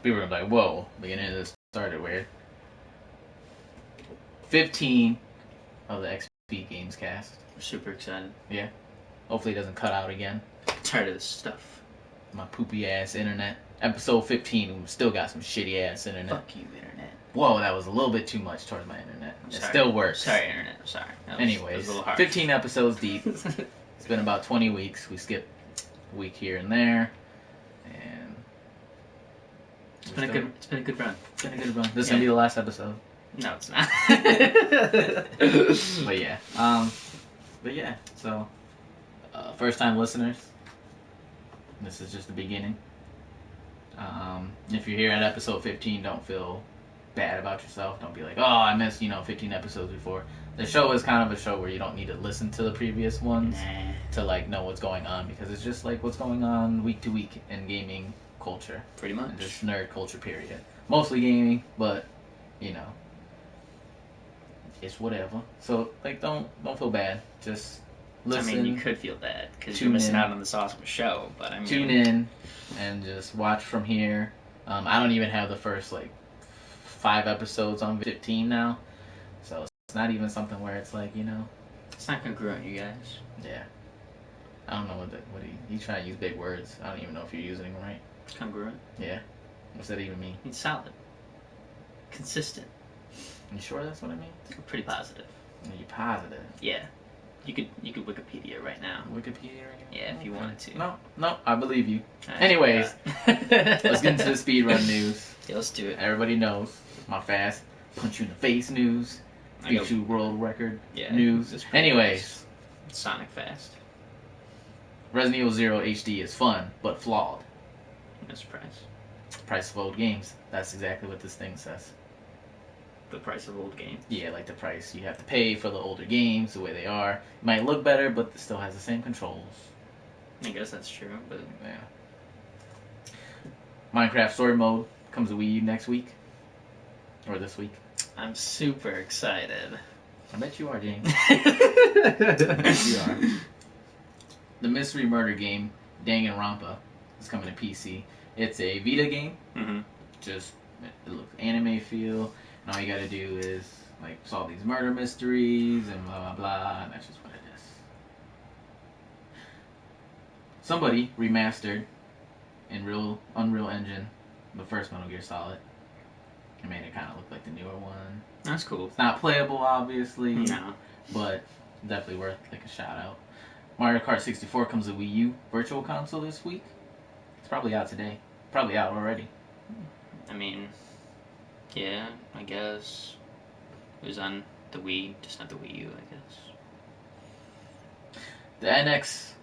People were like, whoa, beginning of this started weird. 15 of the XP gamescast. We're super excited. Yeah. Hopefully it doesn't cut out again. Tired of this stuff. My poopy ass internet. Episode 15, we still got some shitty ass internet. Fuck you, internet. Whoa, that was a little bit too much towards my internet. It Sorry. still works. Sorry, internet. I'm sorry. Anyways, that was a little harsh. 15 episodes deep. It's been about 20 weeks. We skipped a week here and there. And It's been a good run. It's been a good run. This is gonna be the last episode. No, it's not. But yeah. So first time listeners, this is just the beginning. If you're here at episode 15, don't feel bad about yourself. Don't be like, oh, I missed 15 episodes before. The show is kind of a show where you don't need to listen to the previous ones to like know what's going on, because it's just like what's going on week to week in gaming culture. Pretty much. And just nerd culture, period. Mostly gaming, but it's whatever. So like, don't feel bad. Just listen. I mean, you could feel bad because you're missing out on this awesome show, but I mean, tune in and just watch from here. I don't even have the first 5 episodes on 15 now, so it's not even something where it's like it's not congruent, you guys. Yeah. I don't know what you trying to use big words. I don't even know if you're using them right. Congruent. Yeah. What's that even mean? It's solid. Consistent. You sure that's what it means? We're pretty positive. Are you positive? Yeah. You could Wikipedia right now. Wikipedia right now? Yeah, if you wanted to. No, I believe you. Right, Anyways, let's get into the speedrun news. Yeah, let's do it. Everybody knows my fast punch you in the face news. Beat you world record news. Anyways, Sonic fast. Resident Evil 0 HD is fun, but flawed. No surprise. Price of old games. That's exactly what this thing says. The price of old games. Yeah, like the price you have to pay for the older games, the way they are. It might look better, but it still has the same controls. I guess that's true, but yeah. Minecraft Story Mode comes to Wii U next week. Or this week. I'm super excited. I bet you are, James. You are. The mystery murder game, Danganronpa, is coming to PC. It's a Vita game. Mm-hmm. Just, it looks anime feel. And all you gotta do is, solve these murder mysteries and blah, blah, blah. And that's just what it is. Somebody remastered in Unreal Engine the first Metal Gear Solid. It made it kind of look like the newer one. That's cool. It's not playable, obviously. No. But definitely worth a shout out. Mario Kart 64 comes to Wii U Virtual Console this week. It's probably out today. Probably out already. I mean, yeah, I guess. It was on the Wii, just not the Wii U, I guess. The NX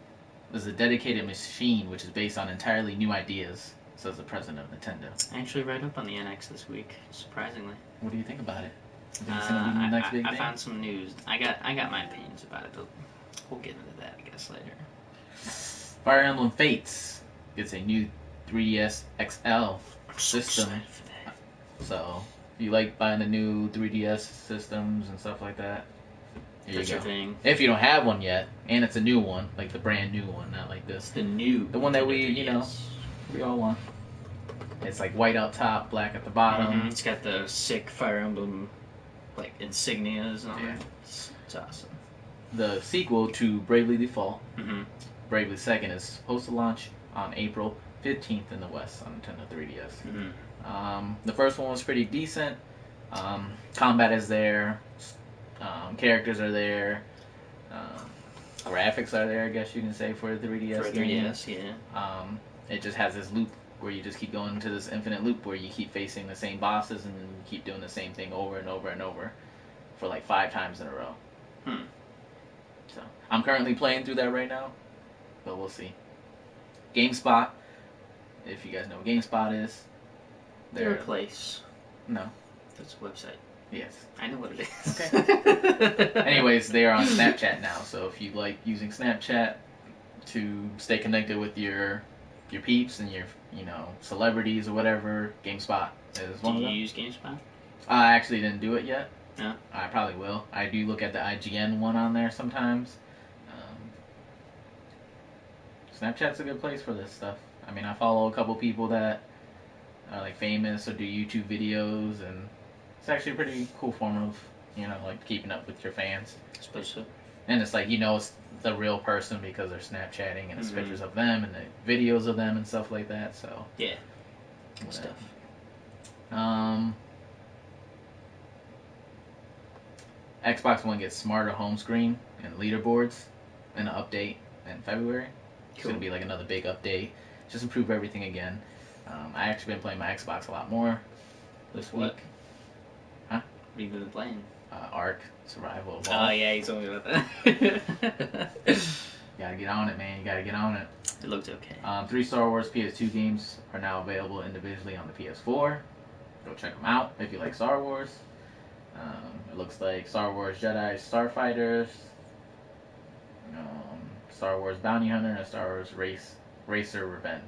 is a dedicated machine which is based on entirely new ideas, says the president of Nintendo. I actually read up on the NX this week, surprisingly. What do you think about it? You think it's gonna be the next big thing? I found some news. I got my opinions about it. We'll get into that, I guess, later. Fire Emblem Fates gets a new 3DS XL system. So, if you like buying the new 3DS systems and stuff like that, here you go. Thing. If you don't have one yet, and it's a new one, like the brand new one, not like this. The one that we all want. It's white up top, black at the bottom. Mm-hmm. It's got the sick Fire Emblem insignias on it. It's awesome. The sequel to Bravely Default, mm-hmm. Bravely Second, is supposed to launch on April 15th in the West on Nintendo 3DS. Mm-hmm. The first one was pretty decent. Combat is there. Characters are there. Graphics are there, I guess you can say, for the 3DS. For 3DS, yeah. It just has this loop where you just keep going into this infinite loop where you keep facing the same bosses and you keep doing the same thing over and over and over for 5 times in a row. So I'm currently playing through that right now, but we'll see. GameSpot, if you guys know what GameSpot is, They're a place. No. That's a website. Yes. I know what it is. Okay. Anyways, they are on Snapchat now, so if you like using Snapchat to stay connected with your peeps and your celebrities or whatever, GameSpot is one of them. Do you use GameSpot? I actually didn't do it yet. No. I probably will. I do look at the IGN one on there sometimes. Snapchat's a good place for this stuff. I mean, I follow a couple people that are like famous or do YouTube videos, and it's actually a pretty cool form of like keeping up with your fans. I suppose so. And it's like it's the real person because they're Snapchatting and it's pictures of them and the videos of them and stuff like that. So yeah, good stuff. Xbox One gets smarter home screen and leaderboards in an update in February. It's going to be like another big update. Just improve everything again. I actually been playing my Xbox a lot more this week. Huh? What have you been playing? Ark Survival Evolved. Oh yeah, you told me about that. Gotta get on it, man. You gotta get on it. It looked okay. 3 Star Wars PS2 games are now available individually on the PS4. Go check them out if you like Star Wars. It looks like Star Wars Jedi Starfighters, Star Wars Bounty Hunter, and Star Wars Racer Revenge.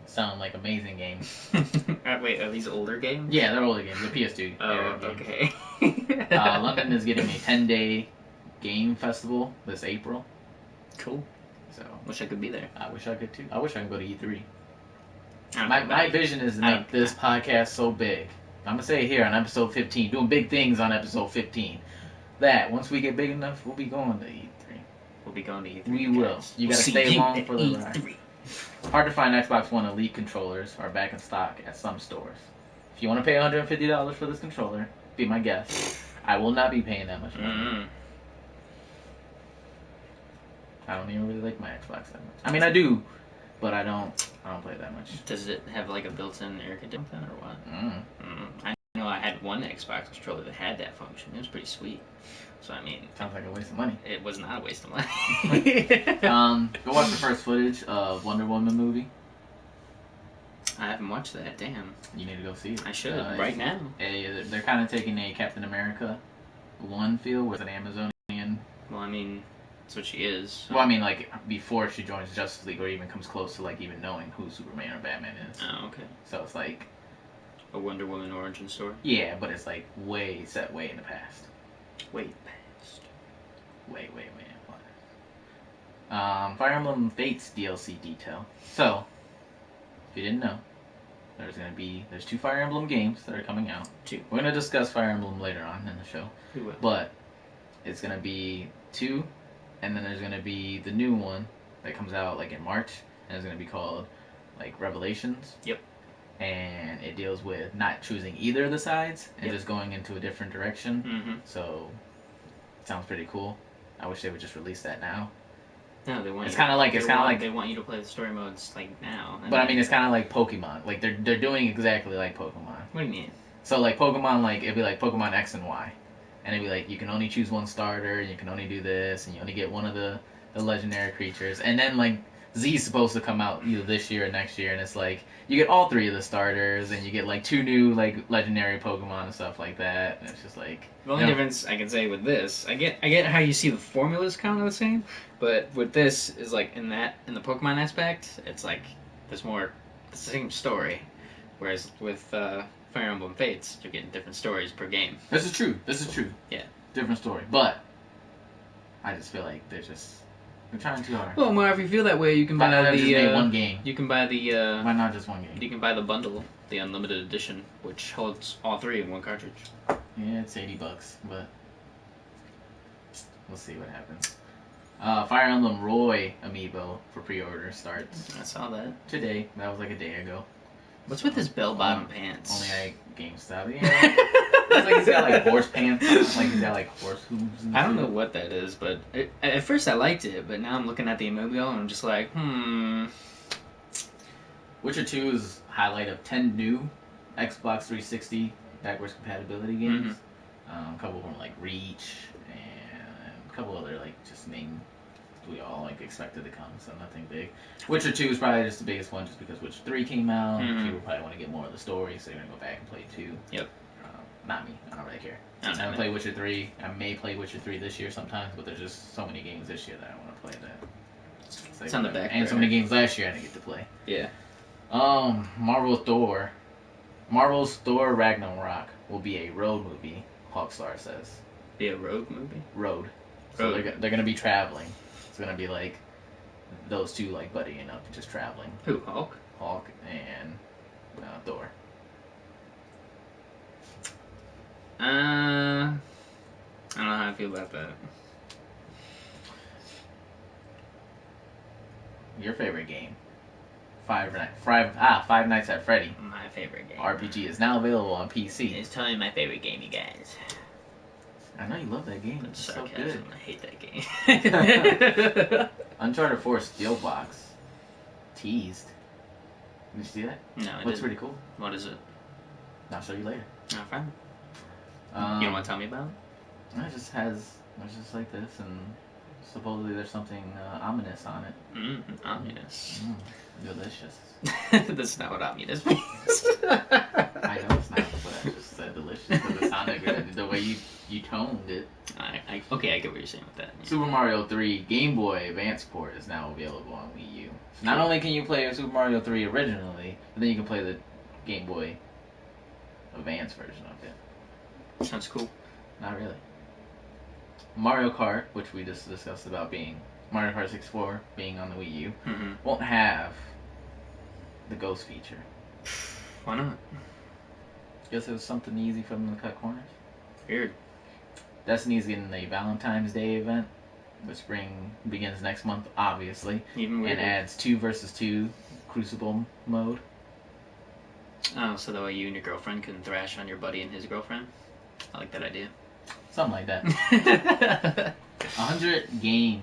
Sound like amazing games. Wait, are these older games? Yeah, they're older games. They're PS2. Oh, okay. London is getting a 10-day game festival this April. Cool. So wish I could be there. I wish I could too. I wish I could go to E3. My vision is to make this podcast so big. I'm gonna say it here on episode 15, doing big things on episode 15. That once we get big enough, we'll be going to E3. We'll be going to E3. We will. You gotta stay along for the ride. Hard to find Xbox One Elite controllers are back in stock at some stores. If you want to pay $150 for this controller, be my guest. I will not be paying that much money. Mm-hmm. I don't even really like my Xbox that much. I mean, I do, but I don't play it that much. Does it have like a built-in air conditioner or what? I know I had one Xbox controller that had that function. It was pretty sweet. So I mean, sounds like a waste of money. It was not a waste of money. Go watch the first footage of Wonder Woman movie. I haven't watched that. Damn. You need to go see it. I should right now. They're kind of taking a Captain America 1 feel with an Amazonian. Well, I mean, that's what she is. So. Well, I mean, like before she joins Justice League or even comes close to like even knowing who Superman or Batman is. Oh, okay. So it's like a Wonder Woman origin story. Yeah, but it's like set way in the past. Way past. Way in the past. Fire Emblem Fates DLC detail. So, if you didn't know, there's 2 Fire Emblem games that are coming out. 2. We're gonna discuss Fire Emblem later on in the show. We will. But it's gonna be 2, and then there's gonna be the new one that comes out like in March, and it's gonna be called like Revelations. Yep. And it deals with not choosing either of the sides and just going into a different direction. Mm-hmm. So, it sounds pretty cool. I wish they would just release that now. No, they want. It's kind of like they want you to play the story modes like now. But I mean, it's kind of like Pokemon. Like they're doing exactly like Pokemon. What do you mean? So like Pokemon, like it'd be like Pokemon X and Y, and it'd be like you can only choose one starter, you can only do this, and you only get one of the legendary creatures, and then like Z is supposed to come out either this year or next year, and it's like you get all 3 of the starters, and you get like 2 new like legendary Pokemon and stuff like that. And it's just like the only difference I can say with this, I get how you see the formulas kind of the same, but with this is like in the Pokemon aspect, it's like there's more the same story, whereas with Fire Emblem Fates, you're getting different stories per game. This is true. Yeah, different story, but I just feel like they're trying too hard. Well, if you feel that way, you can buy one game. You can buy the. Why not just one game? You can buy the bundle, the unlimited edition, which holds all 3 in one cartridge. Yeah, it's $80, but we'll see what happens. Fire Emblem Roy amiibo for pre-order starts. I saw that today. That was like a day ago. What's with his bell-bottom pants? Only at GameStop. Yeah. It's like he's got like horse pants. Like he's got like horse hooves. I don't know what that is, but at first I liked it, but now I'm looking at the amiibo and I'm just like, Witcher 2 is highlight of 10 new Xbox 360 backwards compatibility games. Mm-hmm. A couple of them like Reach and a couple other like just names we all like expected to come, so nothing big. Witcher 2 is probably just the biggest one, just because Witcher 3 came out. Mm-hmm. People probably want to get more of the story, so they're gonna go back and play 2. Yep. Not me. I don't really care. I haven't played Witcher 3. I may play Witcher 3 this year sometimes, but there's just so many games this year that I want to play that. It's on the back. And so many games last year I didn't get to play. Yeah. Marvel's Thor Ragnarok will be a road movie, Hawkstar says. Be a road movie? Road. So they're going to be traveling. It's going to be like those two like buddying up, just traveling. Who, Hulk? Hulk and Thor. I don't know how I feel about that. Your favorite game. Five Nights at Freddy. My favorite game. RPG is now available on PC. It's totally my favorite game, you guys. I know you love that game. It's so good. I hate that game. Uncharted 4 Steelbox. Teased. Did you see that? No, it looks pretty cool. What is it? I'll show you later. No, fine. You don't want to tell me about it? It's just like this, and supposedly there's something ominous on it. Ominous. Delicious. That's not what ominous means. I know it's not, but I just said delicious because it sounded good. The way you toned it. Okay, I get what you're saying with that. Yeah. Super Mario 3 Game Boy Advance port is now available on Wii U. So not only can you play Super Mario 3 originally, but then you can play the Game Boy Advance version of it. Sounds cool. Not really. Mario Kart, which we just discussed about being Mario Kart 64 being on the Wii U, won't have the ghost feature. Why not? Guess it was something easy for them to cut corners. Weird. Destiny's getting a Valentine's Day event, which begins next month, obviously, Even weirder. and adds 2 versus 2 Crucible mode. Oh, so that way you and your girlfriend can thrash on your buddy and his girlfriend? I like that idea. Something like that. 100 game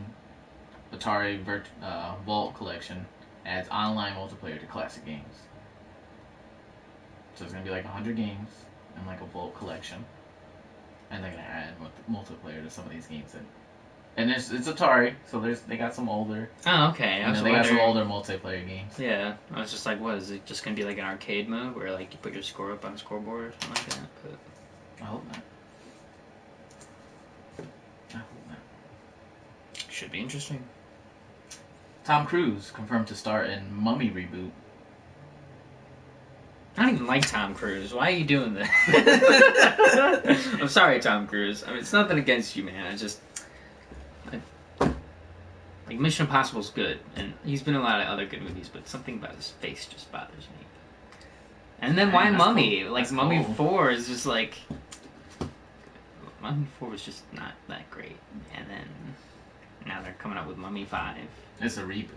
Atari Vault collection adds online multiplayer to classic games. So it's going to be like 100 games and like a Vault collection. And they're going to add multiplayer to some of these games. And it's Atari, so they got some older. Oh, okay. They got some older multiplayer games. Yeah, I was just like, what is it? Just gonna be like an arcade mode where like you put your score up on a scoreboard or something like that? But I hope not. Should be interesting. Tom Cruise confirmed to star in Mummy reboot. I don't even like Tom Cruise. Why are you doing this? I'm sorry, Tom Cruise. I mean, it's nothing against you, man. Like, Mission Impossible's good, and he's been in a lot of other good movies, but something about his face just bothers me. And then why Mummy? Cool. Like, Mummy 4 is just like... Mummy 4 was just not that great. And then now they're coming up with Mummy 5. It's a reboot.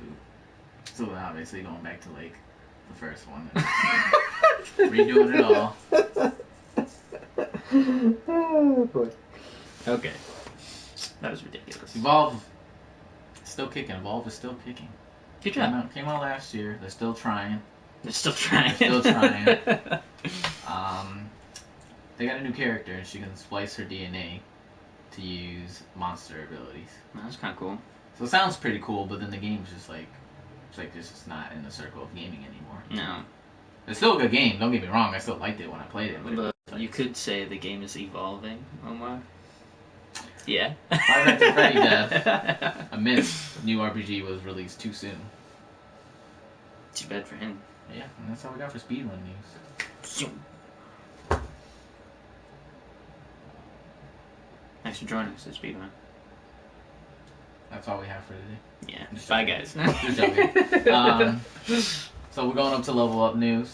So obviously going back to, like, the first one. Redoing it all. Oh, boy. Okay. That was ridiculous. Evolve... Still kicking. Evolve is still kicking. Good job. Came out last year. They're still trying. They're still trying. They got a new character, and she can splice her DNA to use monster abilities. That's kind of cool. So it sounds pretty cool, but then the game's just like, it's just not in the circle of gaming anymore. No. It's still a good game. Don't get me wrong. I still liked it when I played it. But you could say the game is evolving, Omar. Yeah. Five Nights at Freddy death. A miss. New RPG was released too soon. Too bad for him. Yeah, and that's all we got for speedrun news. Thanks for joining us at Speedrun. That's all we have for today. Yeah. Bye, guys. Just joking. So we're going up to level up news.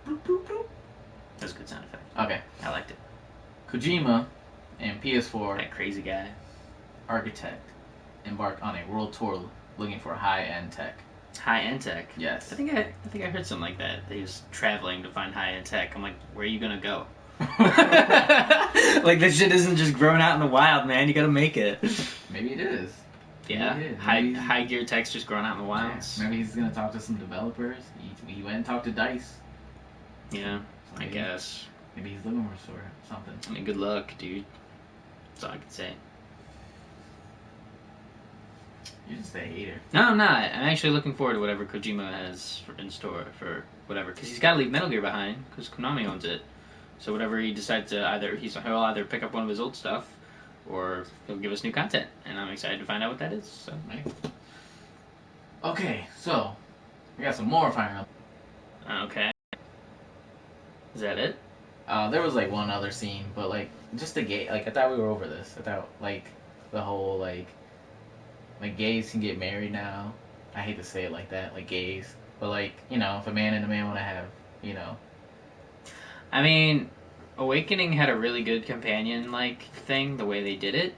That's a good sound effect. Okay. I liked it. Kojima and PS4 That crazy guy. architect embark on a world tour looking for high-end tech. High-end tech? Yes. I think I heard something like that. He was traveling to find high-end tech. I'm like, where are you gonna go? Like, this shit isn't just growing out in the wild, man. You gotta make it. Maybe it is. Yeah. Maybe high gear tech's just growing out in the wilds. Yeah. Maybe he's gonna talk to some developers. He went and talked to DICE. Yeah, So I guess. Maybe he's looking for something. I mean, good luck, dude. That's all I can say. You're just a hater. No, I'm not. I'm actually looking forward to whatever Kojima has in store for whatever. Because he's got to leave Metal Gear behind, because Konami owns it. So whatever he decides to he'll either pick up one of his old stuff, or he'll give us new content. And I'm excited to find out what that is. So. Right. Okay, so we got some more Fire Emblem. Okay. Is that it? There was like one other scene, but like just the gay. Like I thought we were over this. I thought like the whole like gays can get married now. I hate to say it like that. Like gays But like, you know, if a man and a man want to have, you know, I mean, Awakening had a really good companion like thing, the way they did it.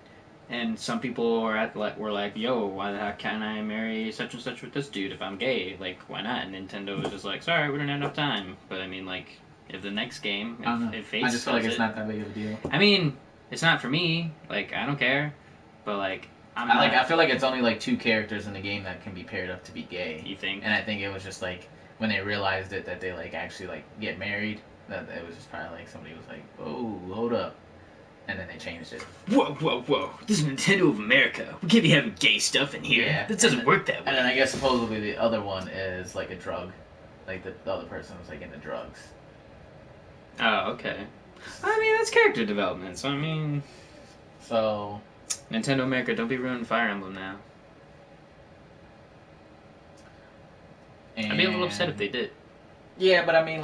And some people were like, "Yo, why the heck can't I marry such and such with this dude if I'm gay? Like, why not?" And Nintendo was just like, "Sorry, we don't have enough time." But I mean, like, if the next game, I don't know. if Fates I just feel like does it's not that big of a deal. I mean, it's not for me. Like, I don't care. But like, I feel like it's only like 2 characters in the game that can be paired up to be gay. You think? And I think it was just like when they realized it that they like actually like get married. That it was just probably like somebody was like, "Oh, hold up," and then they changed it. Whoa, whoa, whoa! This is Nintendo of America. We can't be having gay stuff in here. Yeah, This doesn't work that way. And then I guess supposedly the other one is like a drug, like the other person was like into drugs. Oh, okay. I mean, that's character development. So I mean, so Nintendo America, don't be ruining Fire Emblem now. I'd be a little upset if they did. Yeah, but I mean,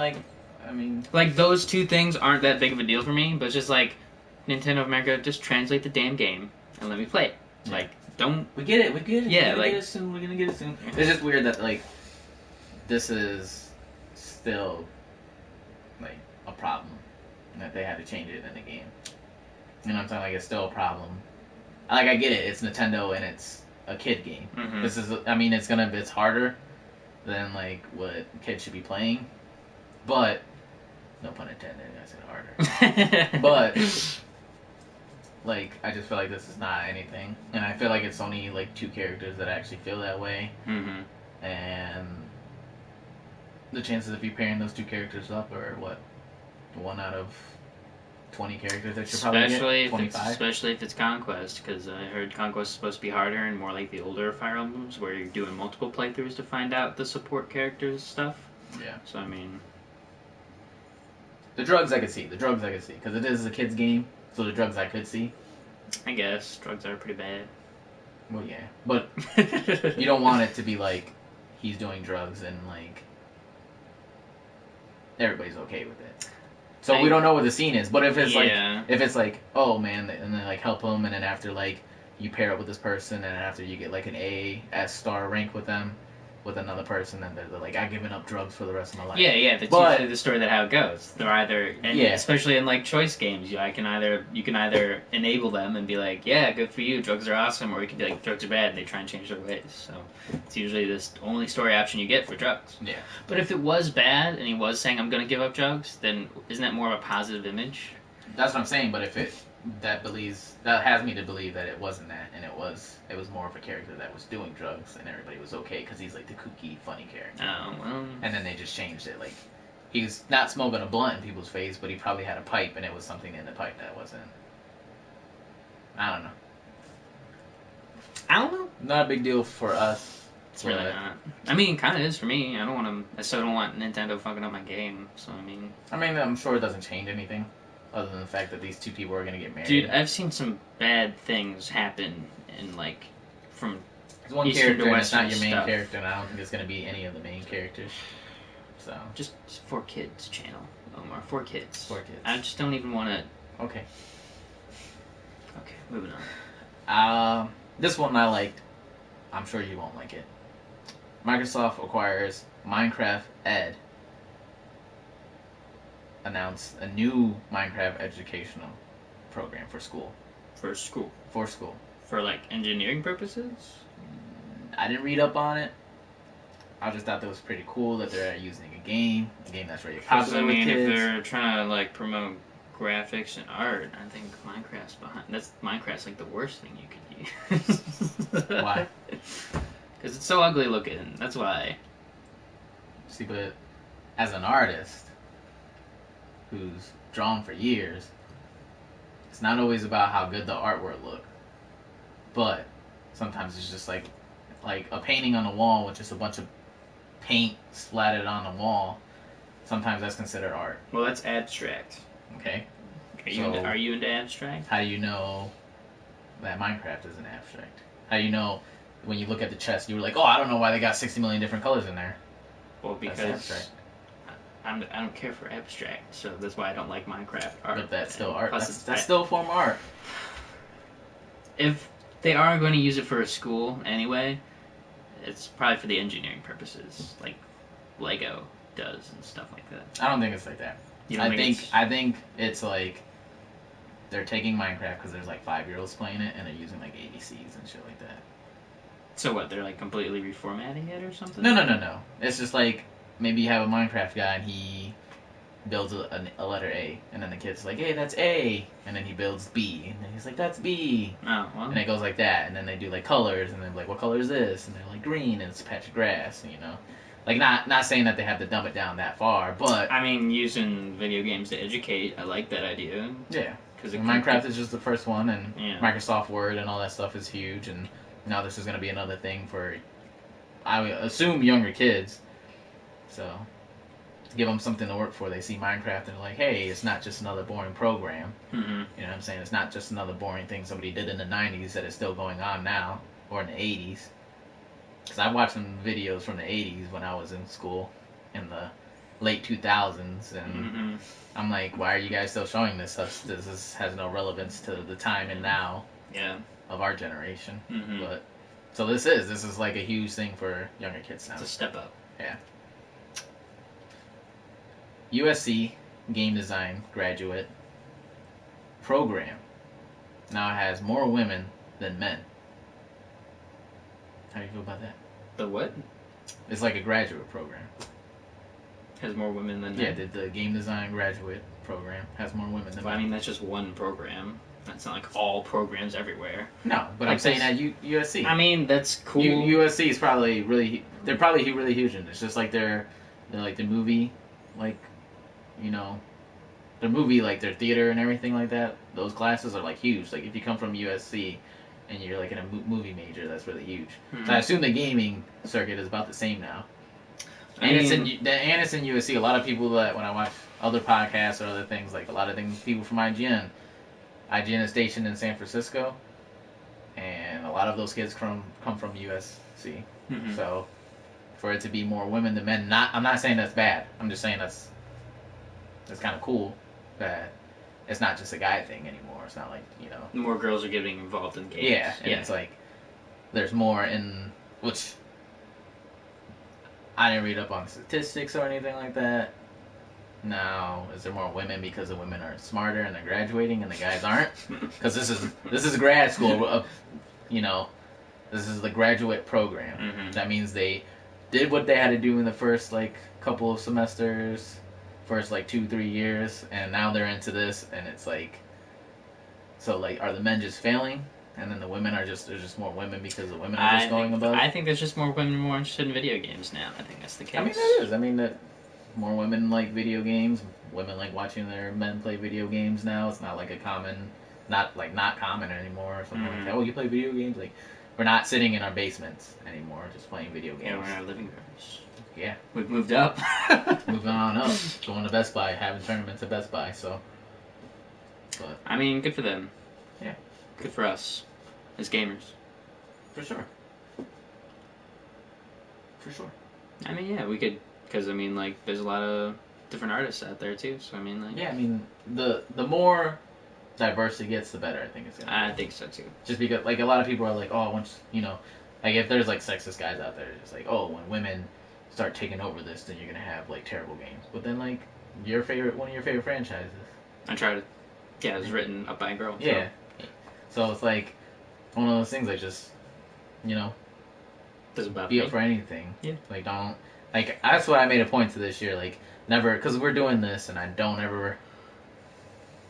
like those 2 things aren't that big of a deal for me. But it's just like Nintendo of America, just translate the damn game and let me play it. Yeah. Like, don't. We get it. Yeah, we're gonna get it soon. We're gonna get it soon. It's just weird that like this is still like a problem that they had to change it in the game. You know what I'm saying? Like it's still a problem. Like I get it. It's Nintendo and it's a kid game. Mm-hmm. This is. I mean, it's harder than like what kids should be playing, but no pun intended. I said harder. But like I just feel like this is not anything, and I feel like it's only like 2 characters that actually feel that way, and the chances of you pairing those 2 characters up are what 1 out of 20 characters that you probably get. 25. Especially if it's Conquest, because I heard Conquest is supposed to be harder and more like the older Fire Emblems, where you're doing multiple playthroughs to find out the support characters stuff. Yeah. So I mean, the drugs I could see, because it is a kids game. So the drugs I could see. I guess drugs are pretty bad. Well, yeah, but you don't want it to be like he's doing drugs and like everybody's okay with it. So we don't know what the scene is. But if it's like, oh man, and then like help him, and then after like you pair up with this person, and after you get like an A star rank with them, with another person, and they're like, I've given up drugs for the rest of my life. Yeah, that's usually the story that how it goes. They're either, and yeah. especially in like choice games, you can either enable them and be like, yeah, good for you, drugs are awesome, or you can be like, drugs are bad, and they try and change their ways. So it's usually this only story option you get for drugs. Yeah. But if it was bad and he was saying I'm gonna give up drugs, then isn't that more of a positive image? That's what I'm saying. But if that has me to believe that it wasn't that, and it was more of a character that was doing drugs, and everybody was okay because he's like the kooky, funny character. Oh well. And then they just changed it. Like he's not smoking a blunt in people's face, but he probably had a pipe, and it was something in the pipe that wasn't. I don't know. Not a big deal for us. It's really not. I mean, it kind of is for me. I still don't want Nintendo fucking up my game. So I mean, I'm sure it doesn't change anything. Other than the fact that these 2 people are going to get married. Dude, I've seen some bad things happen in, like, from There's one Eastern character to and it's Western not your main stuff. character, and I don't think it's going to be any of the main characters. So Just for kids channel, Omar. For kids. For kids. I just don't even want to... Okay, moving on. this one I liked. I'm sure you won't like it. Microsoft acquires Minecraft Ed. Announced a new Minecraft educational program for school. For school. For, like, engineering purposes? I didn't read up on it. I just thought that was pretty cool that they're using a game that's really popular with kids. If they're trying to, like, promote graphics and art, I think Minecraft's, like, the worst thing you could use. Why? Because it's so ugly looking. That's why. See, but as an artist who's drawn for years, it's not always about how good the artwork look, but sometimes it's just like a painting on the wall with just a bunch of paint splattered on the wall. Sometimes that's considered art. Well, that's abstract. Okay. Are you into abstract? How do you know that Minecraft isn't abstract? How do you know when you look at the chest, you were like, oh, I don't know why they got 60 million different colors in there? Well, because I don't care for abstract, so that's why I don't like Minecraft art. But that's still art. That's still a form of art. If they are going to use it for a school anyway, it's probably for the engineering purposes. Like, Lego does and stuff like that. I don't think it's like that. I think it's like they're taking Minecraft because there's like 5-year-olds playing it and they're using like ABCs and shit like that. So what? They're like completely reformatting it or something? No. It's just like maybe you have a Minecraft guy and he builds a letter A, and then the kid's like, hey, that's A, and then he builds B, and then he's like, that's B. Oh, well. And it goes like that, and then they do like colors, and then like, what color is this? And they're like, green, and it's a patch of grass, you know. Like, not saying that they have to dumb it down that far, but... I mean, using video games to educate, I like that idea. Yeah. Because Minecraft is just the first one, and Microsoft Word and all that stuff is huge, and now this is going to be another thing for, I would assume, younger kids. So... give them something to work for. They see Minecraft and they're like, hey, it's not just another boring program. Mm-hmm. You know what I'm saying? It's not just another boring thing somebody did in the 90s that is still going on now, or in the 80s. Because I watched some videos from the 80s when I was in school in the late 2000s, and I'm like, why are you guys still showing this? This has no relevance to the time and now of our generation. Mm-hmm. But so this is like a huge thing for younger kids now. It's a step up. Yeah. USC game design graduate program now has more women than men. How do you feel about that? The what? It's like a graduate program. Has more women than men? Yeah, the game design graduate program has more women than men. I mean, that's just one program. That's not like all programs everywhere. No, but like I'm saying at USC. I mean, that's cool. USC is probably they're probably really huge in this. Just like they're like the movie, like, you know, the movie, like their theater and everything like that, those classes are like huge. Like if you come from USC and you're like in a movie major, that's really huge. Mm-hmm. So I assume the gaming circuit is about the same now. And it's in USC. A lot of people that when I watch other podcasts or other things, like a lot of things, people from IGN is stationed in San Francisco, and a lot of those kids come from USC. Mm-hmm. So for it to be more women than men, I'm not saying that's bad. I'm just saying that's kind of cool that it's not just a guy thing anymore. It's not like, you know, more girls are getting involved in games. Yeah, and it's like there's more in which I didn't read up on statistics or anything like that. Now, is there more women because the women are smarter and they're graduating and the guys aren't? Because this is grad school, you know, this is the graduate program. Mm-hmm. That means they did what they had to do in the first like couple of semesters, first like 2-3 years, and now they're into this, and it's like, so like, are the men just failing? And then the women there's just more women because the women are just going above? I think there's just more women more interested in video games now. I think that's the case. I mean, it is. I mean, that more women like video games. Women like watching their men play video games now. It's not like a common, not common anymore or something like that. Oh, you play video games? Like, we're not sitting in our basements anymore just playing video games. Yeah, we're in our living rooms. Yeah. We've moved up. Moving on up. Going to Best Buy. Having tournaments at Best Buy, so. But I mean, good for them. Yeah. Good for us. As gamers. For sure. For sure. I mean, yeah, we could, because, I mean, like, there's a lot of different artists out there, too, so, I mean, like... Yeah, I mean, the more diverse it gets, the better I think it's going to be. I think so, too. Just because, like, a lot of people are like, oh, once, you know, like, if there's, like, sexist guys out there, it's like, oh, when women start taking over this, then you're going to have, like, terrible games. But then, like, one of your favorite franchises. Uncharted. Yeah, it was written up by a girl. Yeah. So it's like one of those things that just, you know, doesn't bother be me. Up for anything. Yeah. Like, don't, like, that's what I made a point to this year. Like, never, because we're doing this, and I don't ever,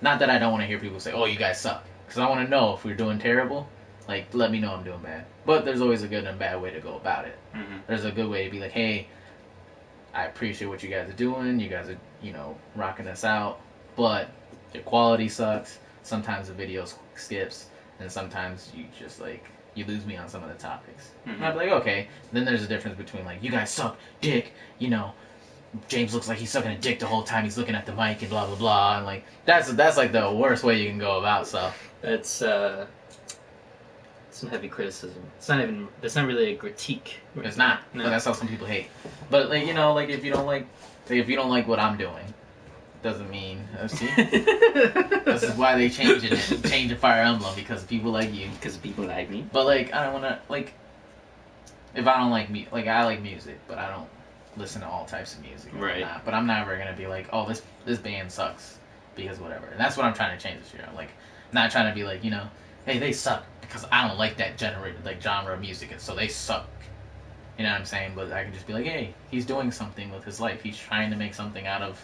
not that I don't want to hear people say, oh, you guys suck. Because I want to know if we're doing terrible, like, let me know I'm doing bad. But there's always a good and bad way to go about it. Mm-hmm. There's a good way to be like, hey, I appreciate what you guys are doing. You guys are, you know, rocking us out. But your quality sucks. Sometimes the video skips. And sometimes you just, like, you lose me on some of the topics. Mm-hmm. And I'd be like, okay. Then there's a difference between, like, you guys suck dick. You know, James looks like he's sucking a dick the whole time he's looking at the mic and blah, blah, blah. And, like, that's like, the worst way you can go about stuff. That's, some heavy criticism. It's not really a critique. It's not. No. But that's how some people hate. But, like, you know, like, if you don't like what I'm doing, doesn't mean, see? This is why they change Fire Emblem, because of people like you. Because of people like me. But, like, I don't want to, like, if I don't like I like music, but I don't listen to all types of music. Right. But I'm never gonna be like, oh, this band sucks because whatever. And that's what I'm trying to change this year. I'm like, not trying to be like, hey, they suck because I don't like that genre of music, and so they suck. You know what I'm saying? But I can just be like, hey, he's doing something with his life. He's trying to make something out of,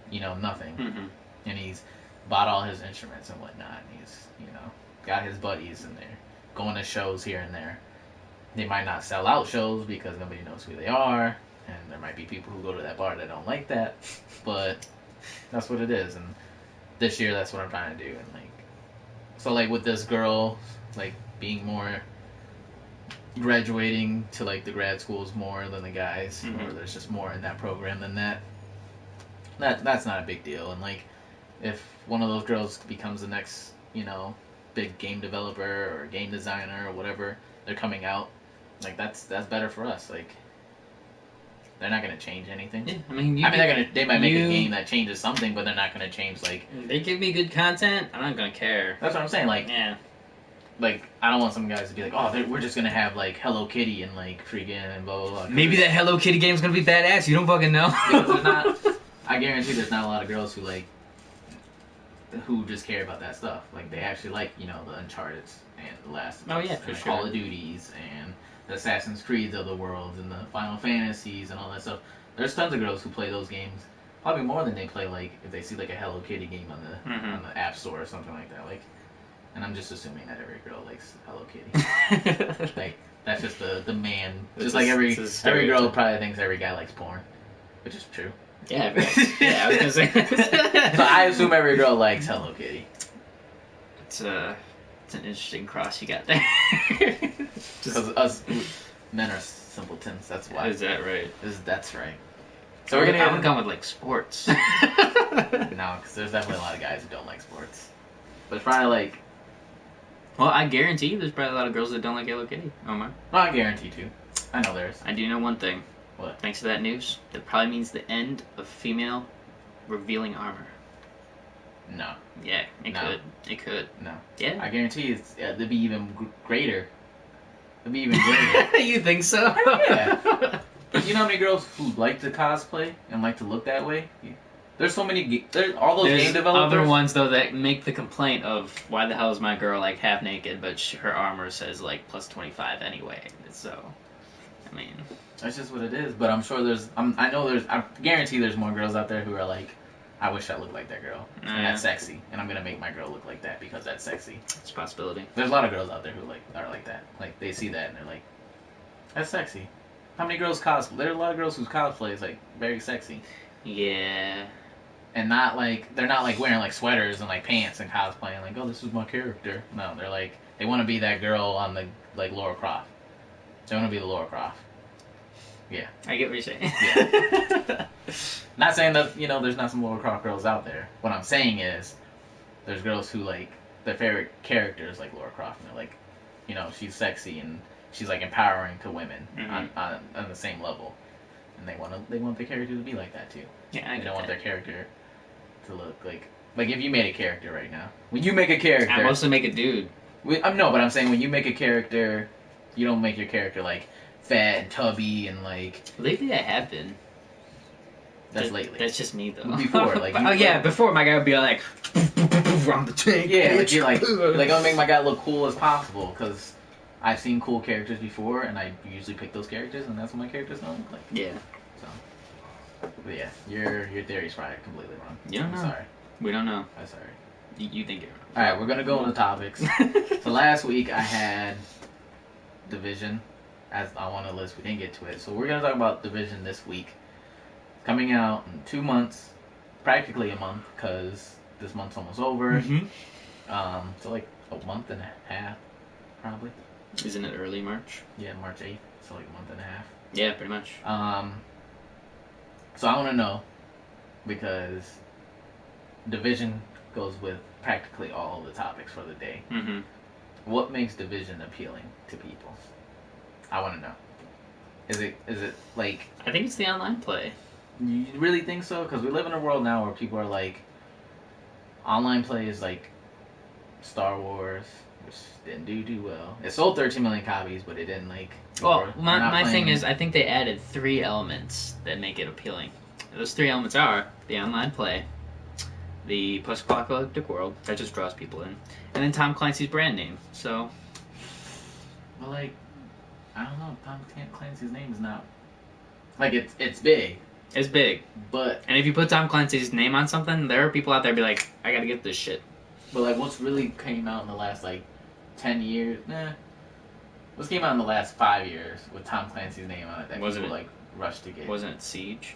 nothing. Mm-hmm. And he's bought all his instruments and whatnot. And he's, got his buddies in there, going to shows here and there. They might not sell out shows because nobody knows who they are, and there might be people who go to that bar that don't like that. But that's what it is. And this year, that's what I'm trying to do. And so with this girl, being more graduating to the grad schools more than the guys, or there's just more in that program than that's not a big deal. And if one of those girls becomes the next big game developer or game designer or whatever, they're coming out, that's better for us. They're not gonna change anything. Yeah, they might make a game that changes something, but they're not gonna change they give me good content, I'm not gonna care. That's what I'm saying. Yeah. I don't want some guys to be like, oh, we're just gonna have Hello Kitty and freaking and blah blah blah. Maybe that Hello Kitty game's gonna be badass. You don't fucking know. Because there's not. I guarantee there's not a lot of girls who just care about that stuff. They actually the Uncharted's and the Last of Us, for sure. Call of Duties and the Assassin's Creeds of the world and the Final Fantasies and all that stuff. There's tons of girls who play those games, probably more than they play if they see a Hello Kitty game on the App Store or something like that. And I'm just assuming that every girl likes Hello Kitty. That's just the man. Just every girl probably thinks every guy likes porn, which is true. Yeah, I was gonna say. So I assume every girl likes Hello Kitty. It's an interesting cross you got there. Because us men are simpletons. That's why. Is that right? That's right. So we're gonna go with sports. No, because there's definitely a lot of guys who don't like sports. But it's probably Well, I guarantee you there's probably a lot of girls that don't like Hello Kitty. Omar. Well, I guarantee too. I know there's. I do know one thing. What? Thanks to that news, that probably means the end of female revealing armor. No. Yeah, it could. It could. No. Yeah. I guarantee it'd be even greater. It'd be even greater. You think so? Yeah. You know how many girls who like to cosplay and like to look that way? There's so many. There's all those game developers. Other ones though that make the complaint of why the hell is my girl half naked, but her armor says plus 25 anyway. So, I mean, that's just what it is. But I'm sure there's. I guarantee there's more girls out there who are I wish I looked like that girl. And that's sexy, and I'm gonna make my girl look like that because that's sexy. It's a possibility. There's a lot of girls out there who are like that. They see that and they're like, that's sexy. How many girls cosplay? There's a lot of girls whose cosplay is very sexy. Yeah. And not they're not wearing sweaters and pants and cosplaying oh, this is my character. No, they're they want to be that girl on the Lara Croft. They want to be the Lara Croft. Yeah. I get what you're saying. Yeah. Not saying that there's not some Lara Croft girls out there. What I'm saying is there's girls who their favorite character is Lara Croft, and they're she's sexy and she's empowering to women on the same level, and they want their character to be like that too. Yeah, they don't want their character to look if you made a character right now. When you make a character, I mostly make a dude. No, but I'm saying when you make a character, you don't make your character fat and tubby and Lately, I have been. That's lately. That's just me though. Before, before my guy would be I'm the tank. Yeah, you're I'll make my guy look cool as possible because I've seen cool characters before, and I usually pick those characters, and that's what my characters don't look like. Yeah. So, but yeah, your theory's probably completely wrong. You don't know. I'm sorry. We don't know. I'm sorry. You think you're wrong. All right, we're gonna go on the topics. So last week I had Division as on the list. We didn't get to it, so we're gonna talk about Division this week. Coming out in 2 months, practically a month, because this month's almost over. Mm-hmm. So a month and a half, probably. Isn't it early March? Yeah, March 8th, so a month and a half. Yeah, pretty much. So I want to know, because Division goes with practically all of the topics for the day. Mm-hmm. What makes Division appealing to people? I want to know. Is it I think it's the online play. You really think so? Because we live in a world now where people are online play is Star Wars, which didn't do too well. It sold 13 million copies, but it didn't like. Well, my thing is, I think they added 3 elements that make it appealing. Those 3 elements are the online play, the post-apocalyptic world that just draws people in, and then Tom Clancy's brand name. So, well, like, I don't know. Tom Clancy's name is not like it's big. It's big, but and if you put Tom Clancy's name on something, there are people out there be like, I gotta get this shit. But like, what's really came out in the last like 10 years? What's came out in the last 5 years with Tom Clancy's name on it that wasn't people like rushed to get? Wasn't it Siege?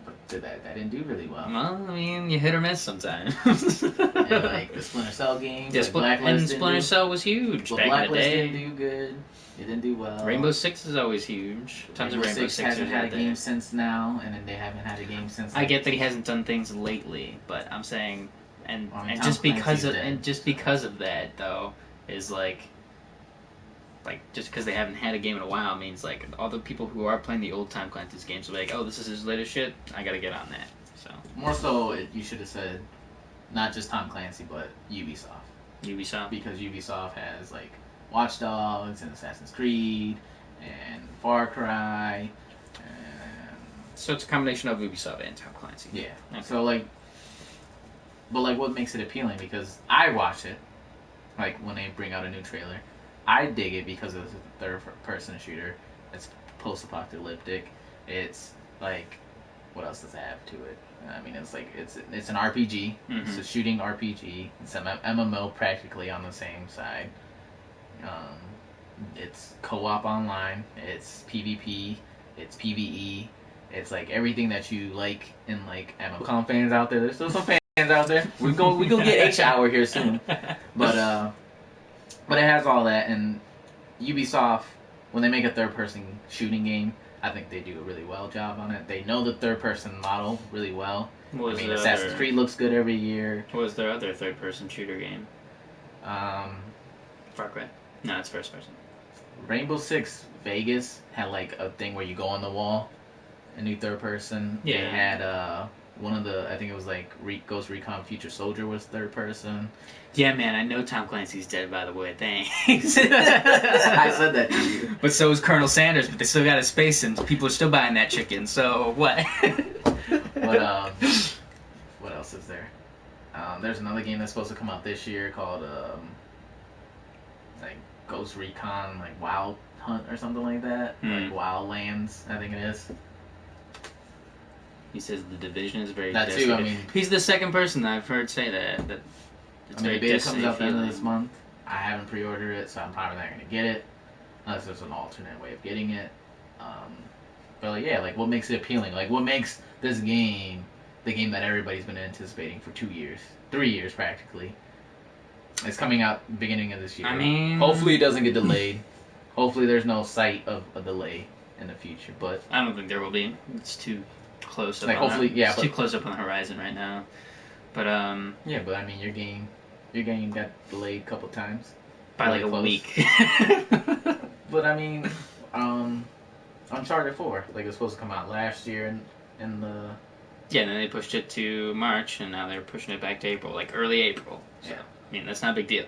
But that didn't do really well. Well, I mean, you hit or miss sometimes. And like the Splinter Cell games, and Splinter Cell was huge back in the day. Didn't do good. It didn't do well. Rainbow Six is always huge. Tons of Rainbow Six hasn't had a game since now, and then they haven't had a game since. I get that he hasn't done things lately, but I'm saying, and just because of that though, is like just because they haven't had a game in a while means like all the people who are playing the old Tom Clancy's games are like, oh, this is his latest shit. I gotta get on that. So more so, you should have said not just Tom Clancy, but Ubisoft. Ubisoft, because Ubisoft has like Watch Dogs and Assassin's Creed and Far Cry. So it's a combination of Ubisoft and Tom Clancy. Yeah. Okay. So like, but like, what makes it appealing? Because I watch it, like when they bring out a new trailer, I dig it because it's a third-person shooter. It's post-apocalyptic. It's like, what else does it have to it? I mean, it's like it's an RPG. Mm-hmm. It's a shooting RPG. It's an MMO practically on the same side. It's co-op online. It's PvP. It's PvE. It's like everything that you like in like MMO fans out there. There's still some fans out there. We go get H-Hour here soon, but it has all that. And Ubisoft, when they make a third-person shooting game, I think they do a really well job on it. They know the third-person model really well. Assassin's Creed looks good every year. What was their other third-person shooter game? Far Cry. No, it's first-person. Rainbow Six Vegas had like a thing where you go on the wall, a new third-person. Yeah. They had one of the, I think it was like Ghost Recon Future Soldier was third-person. Yeah, man, I know Tom Clancy's dead, by the way. Thanks. I said that to you. But so is Colonel Sanders, but they still got his face, and people are still buying that chicken, so what? But, what else is there? There's another game that's supposed to come out this year called, like, Ghost Recon, like, Wild Hunt or something like that. Like, Wildlands, I think it is. He says the Division is very that too, I mean, he's the second person that I've heard say that it's the beta comes out at the end of this month. I haven't pre-ordered it, so I'm probably not going to get it unless there's an alternate way of getting it. But like, yeah, like what makes it appealing? Like what makes this game the game that everybody's been anticipating for 2 years, 3 years practically? It's coming out beginning of this year. I mean, hopefully it doesn't get delayed. Hopefully there's no sight of a delay in the future. But I don't think there will be. It's too close up. Like hopefully, yeah, it's too close up on the horizon right now. But yeah, but I mean, your game got delayed a couple times by like a week. But I mean, Uncharted 4, like it was supposed to come out last year in the. Yeah, and then they pushed it to March, and now they're pushing it back to April, like early April. So, yeah, I mean that's not a big deal.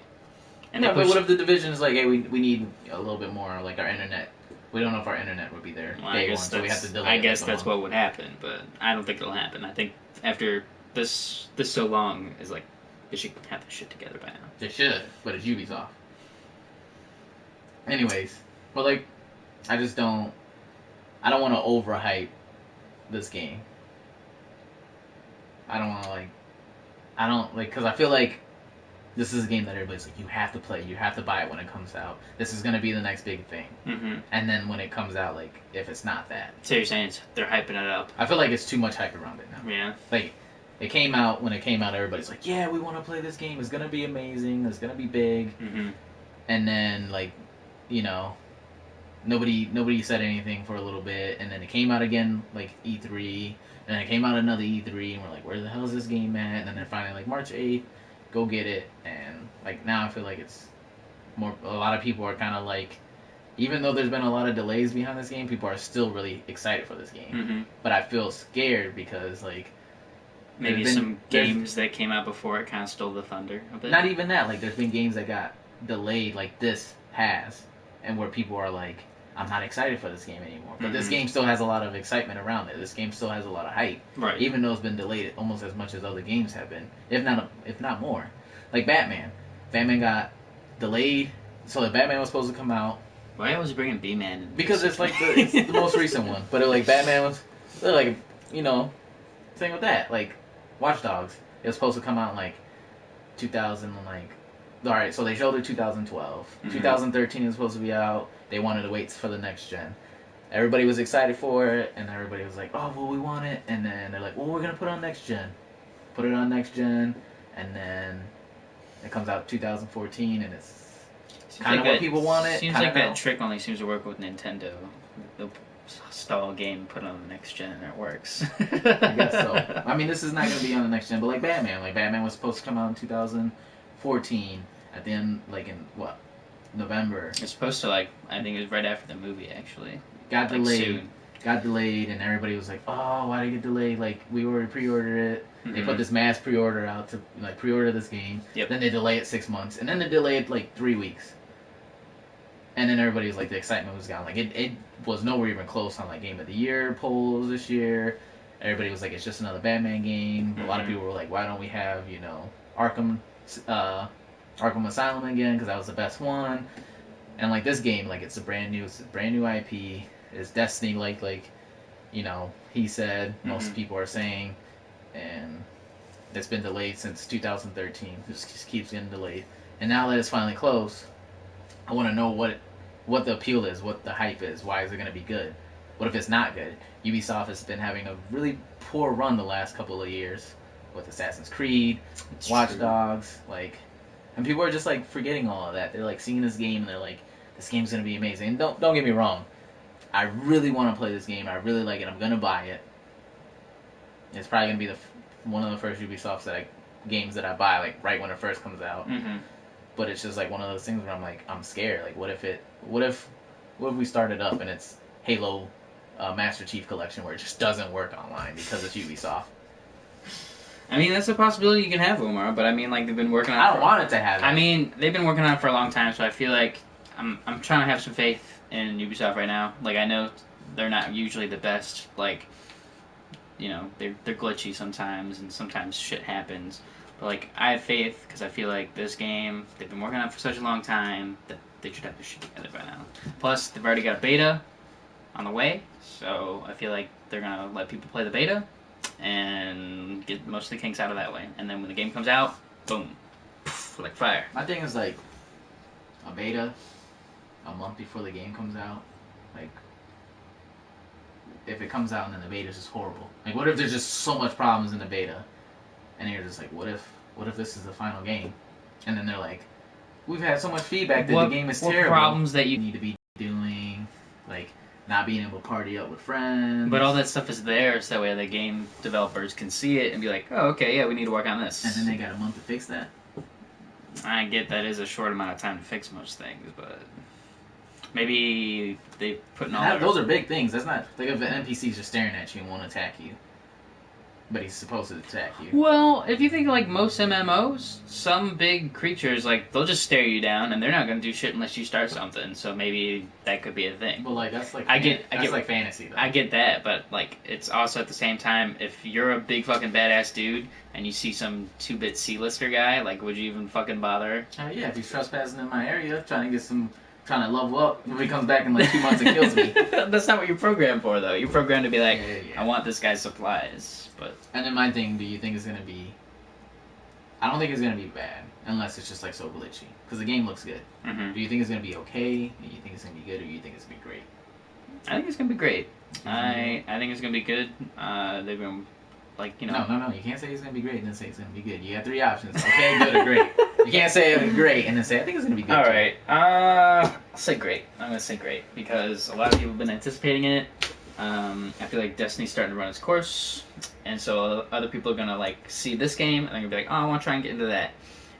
And yeah, but what if the Division is like, hey, we need a little bit more, like our internet. We don't know if our internet would be there day one, so we have to delay. I guess that's what would happen, but I don't think it'll happen. I think after this so long is like they should have this shit together by now. They should, but it's Ubisoft. Anyways, but like, I don't want to overhype this game. I don't want to because I feel like this is a game that everybody's like, you have to play, you have to buy it when it comes out. This is going to be the next big thing. Mm-hmm. And then when it comes out, like, if it's not that. So you're saying they're hyping it up? I feel like it's too much hype around it now. Yeah. Like, when it came out, everybody's like, yeah, we want to play this game. It's going to be amazing. It's going to be big. Mm-hmm. And then, like, you know, nobody said anything for a little bit. And then it came out again, like, E3. And then it came out another E3. And we're like, where the hell is this game at? And then they're finally like, March 8th. Go get it. And like now I feel like it's more, a lot of people are kind of like, even though there's been a lot of delays behind this game, people are still really excited for this game. Mm-hmm. But I feel scared because like maybe some games that came out before it kind of stole the thunder a bit. Not even that. Like, there's been games that got delayed, like this has, and where people are like, I'm not excited for this game anymore. But this game still has a lot of excitement around it. This game still has a lot of hype, right? Even though it's been delayed almost as much as other games have been, if not more. Like Batman. Batman got delayed, so like Batman was supposed to come out. Why I was bringing B-Man in? Because it's like it's the most recent one. But like Batman was like, you know, thing with that. Like Watch Dogs, it was supposed to come out in like 2000, like, alright, so they showed it 2012. 2013 is supposed to be out. They wanted to wait for the next gen. Everybody was excited for it, and everybody was like, oh, well, we want it. And then they're like, well, we're going to put it on next gen. Put it on next gen, and then it comes out 2014, and it's kind of what people want it. Seems like that trick only seems to work with Nintendo. They'll stall a game, put it on the next gen, and it works. I guess so. I mean, this is not going to be on the next gen, but like Batman. Like, Batman was supposed to come out in 2014, at the end, like in, what, November. It's supposed to, like, I think it was right after the movie, actually. Got delayed. Got delayed, and everybody was like, oh, why did it get delayed? Like, we already pre-ordered it. They put this mass pre-order out to, like, pre-order this game. Then they delay it 6 months, and then they delay it, like, 3 weeks. And then everybody was like, the excitement was gone. Like, it was nowhere even close on, like, Game of the Year polls this year. Everybody was like, it's just another Batman game. A lot of people were like, why don't we have, you know, Arkham Asylum again, because that was the best one. And like this game, like it's a brand new IP. It's Destiny, like you know, he said, most people are saying, and it's been delayed since 2013. It just keeps getting delayed. And now that it's finally close, I want to know what the appeal is, what the hype is. Why is it going to be good? What if it's not good? Ubisoft has been having a really poor run the last couple of years with Assassin's Creed, Watch Dogs, like. And people are just, like, forgetting all of that. They're, like, seeing this game, and they're like, this game's going to be amazing. And don't get me wrong. I really want to play this game. I really like it. I'm going to buy it. It's probably going to be one of the first Ubisoft games that I buy, like, right when it first comes out. But it's just, like, one of those things where I'm, like, I'm scared. Like, what if we start it up and it's Halo Master Chief Collection where it just doesn't work online because it's Ubisoft? I mean, that's a possibility you can have, Umar, but I mean, like, they've been working on it. I don't want it to have it. I mean, they've been working on it for a long time, so I feel like I'm trying to have some faith in Ubisoft right now. Like, I know they're not usually the best, like, you know, they're glitchy sometimes, and sometimes shit happens. But, like, I have faith, because I feel like this game, they've been working on it for such a long time, that they should have this shit together by now. Plus, they've already got a beta on the way, so I feel like they're going to let people play the beta, and get most of the kinks out of that way. And then when the game comes out, boom. Poof, like fire. My thing is, like, a beta a month before the game comes out. Like, if it comes out and then the beta is just horrible. Like, what if there's just so much problems in the beta? And you're just like, what if this is the final game? And then they're like, we've had so much feedback that the game is terrible. What problems that you need to be doing, like, not being able to party up with friends. But all that stuff is there, so that way the game developers can see it and be like, oh, okay, yeah, we need to work on this. And then they got a month to fix that. I get that is a short amount of time to fix most things, but maybe they put in all those are big things. That's not like if an NPC's just staring at you and won't attack you. But he's supposed to attack you. Well, if you think like most MMOs, some big creatures, like, they'll just stare you down and they're not going to do shit unless you start something, so maybe that could be a thing. Well, like, that's like that's like fantasy, though. I get that, but, like, it's also at the same time, if you're a big fucking badass dude and you see some 2-bit C-lister guy, like, would you even fucking bother? Yeah, if he's trespassing in my area, trying to level up, when he comes back in like 2 months and kills me. That's not what you're programmed for, though. You're programmed to be like, I want this guy's supplies. But and then my thing, do you think it's going to be... I don't think it's going to be bad, unless it's just like so glitchy. Because the game looks good. Do you think it's going to be okay? Do you think it's going to be good, or do you think it's going to be great? I think it's going to be great. I think it's going to be good. They've been, like, you know... No, you can't say it's going to be great and then say it's going to be good. You have 3 options. Okay, good, or great. You can't say it's great and then say, I think it's going to be good. Alright, I'll say great. I'm going to say great, because a lot of people have been anticipating it. I feel like Destiny's starting to run its course, and so other people are going to, like, see this game, and they're going to be like, oh, I want to try and get into that.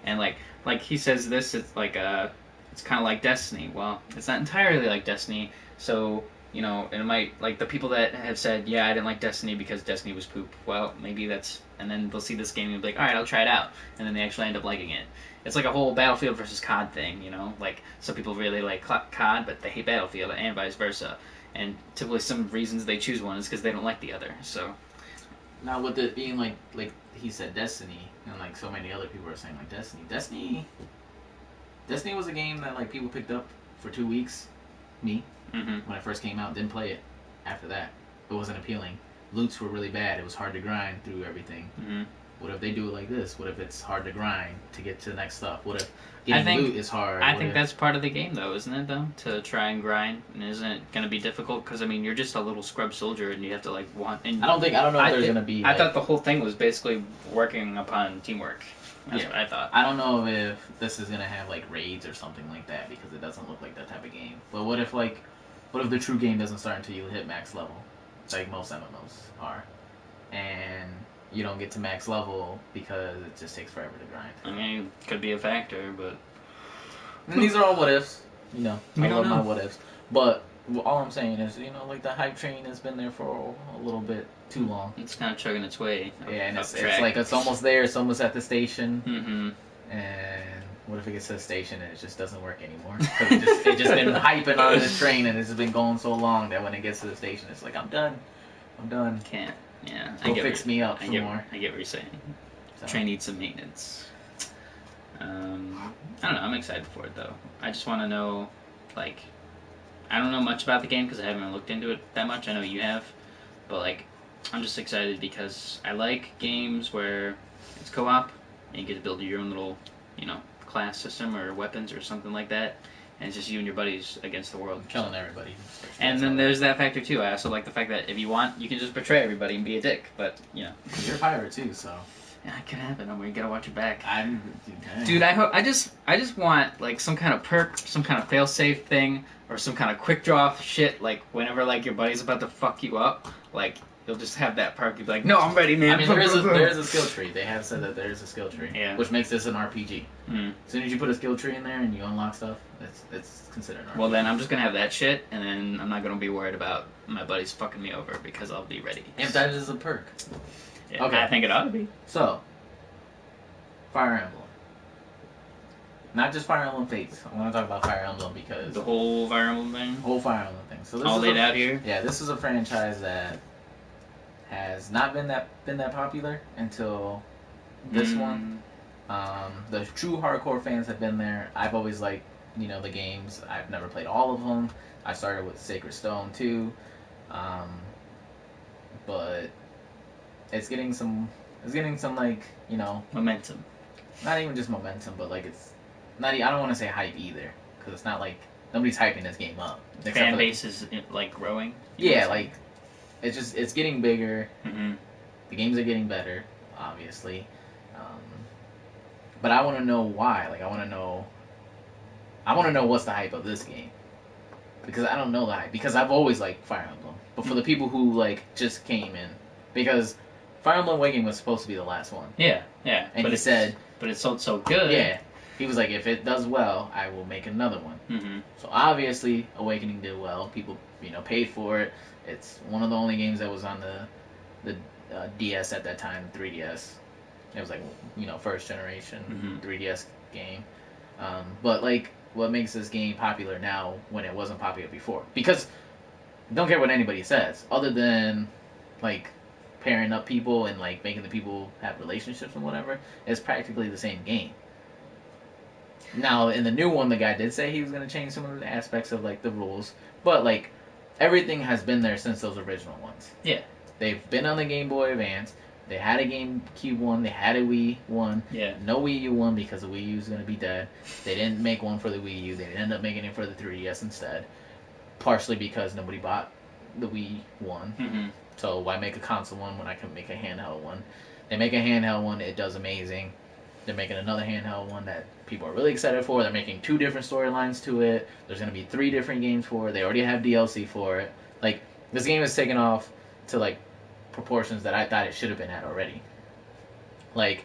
And, like he says this, it's like, it's kind of like Destiny. Well, it's not entirely like Destiny, so... you know, and it might, like, the people that have said, yeah, I didn't like Destiny because Destiny was poop. Well, maybe that's, and then they'll see this game and be like, all right, I'll try it out, and then they actually end up liking it. It's like a whole Battlefield versus COD thing, you know? Like, some people really like COD, but they hate Battlefield, and vice versa. And typically some reasons they choose one is because they don't like the other, so... Now, with it being like he said, Destiny, and like so many other people are saying, like, Destiny was a game that like people picked up for 2 weeks. Me, when it first came out, didn't play it. After that, it wasn't appealing. Loots were really bad. It was hard to grind through everything. What if they do it like this? What if it's hard to grind to get to the next stuff? What if getting loot is hard? I think that's part of the game, though, isn't it, though? To try and grind, and isn't it going to be difficult? Because, I mean, you're just a little scrub soldier, and you have to, like, want... And I don't know if there's going to be... I thought the whole thing was basically working upon teamwork. That's what I thought. I don't know if this is going to have, like, raids or something like that, because it doesn't look like that type of game. But what if the true game doesn't start until you hit max level? Like most MMOs are. And... you don't get to max level because it just takes forever to grind. I mean, it could be a factor, but... And these are all what ifs. You know, I love my what ifs. But all I'm saying is, you know, like the hype train has been there for a little bit too long. It's kind of chugging its way. Yeah, and it's like it's almost there. It's almost at the station. And what if it gets to the station and it just doesn't work anymore? It just been hyping on this train and it's been going so long that when it gets to the station, it's like I'm done. Can't. Yeah, Go fix me up some more. I get what you're saying. So. Train needs some maintenance. I don't know. I'm excited for it though. I just want to know, like, I don't know much about the game because I haven't looked into it that much. I know you have, but like, I'm just excited because I like games where it's co-op and you get to build your own little, you know, class system or weapons or something like that. And it's just you and your buddies against the world. Killing everybody. And then there's that factor too. I also like the fact that if you want, you can just betray everybody and be a dick. But, you know. You're a pirate too, so. Yeah, it could happen. You gotta watch your back. Okay. Dude, I just want, like, some kind of perk, some kind of fail-safe thing, or some kind of quick draw shit, like, whenever, like, your buddy's about to fuck you up, like, you'll just have that perk. You'll be like, no, I'm ready, man. I mean, there is a skill tree. They have said that there is a skill tree. Yeah. Which makes this an RPG. As soon as you put a skill tree in there and you unlock stuff, it's considered an RPG. Well, then I'm just going to have that shit, and then I'm not going to be worried about my buddies fucking me over, because I'll be ready. If that is a perk. Yeah, okay. I think it ought to be. So, Fire Emblem. Not just Fire Emblem Fates. I want to talk about Fire Emblem because... The whole Fire Emblem thing? Whole Fire Emblem thing. So this all laid out here? Yeah, this is a franchise that has not been that popular until this one. The true hardcore fans have been there. I've always liked, you know, the games. I've never played all of them. I started with Sacred Stone too, but it's getting some like, you know, momentum. Not even just momentum, but like it's not. I don't want to say hype either, because it's not like nobody's hyping this game up. Fan base is like growing. Yeah, like it's getting bigger. Mm-hmm. The games are getting better, obviously, but I want to know why. Like I want to know what's the hype of this game, because I don't know the hype. Because I've always liked Fire Emblem, but for the people who like just came in, because Fire Emblem Awakening was supposed to be the last one. Yeah. And but he said, but it sold so good. Yeah. He was like, if it does well, I will make another one. Mm-hmm. So obviously, Awakening did well. People, you know, paid for it. It's one of the only games that was on the DS at that time, 3DS. It was like, you know, first generation 3DS game. But like, what makes this game popular now when it wasn't popular before? Because don't care what anybody says, other than like pairing up people and like making the people have relationships and whatever. It's practically the same game. Now, in the new one, the guy did say he was going to change some of the aspects of, like, the rules. But, like, everything has been there since those original ones. Yeah. They've been on the Game Boy Advance. They had a GameCube one. They had a Wii one. Yeah. No Wii U one because the Wii U is going to be dead. They didn't make one for the Wii U. They ended up making it for the 3DS instead. Partially because nobody bought the Wii one. Mm-hmm. So why make a console one when I can make a handheld one? They make a handheld one. It does amazing. They're making another handheld one that people are really excited for. They're making 2 different storylines to it. There's going to be 3 different games for it. They already have DLC for it. Like, this game is taken off to, like, proportions that I thought it should have been at already. Like,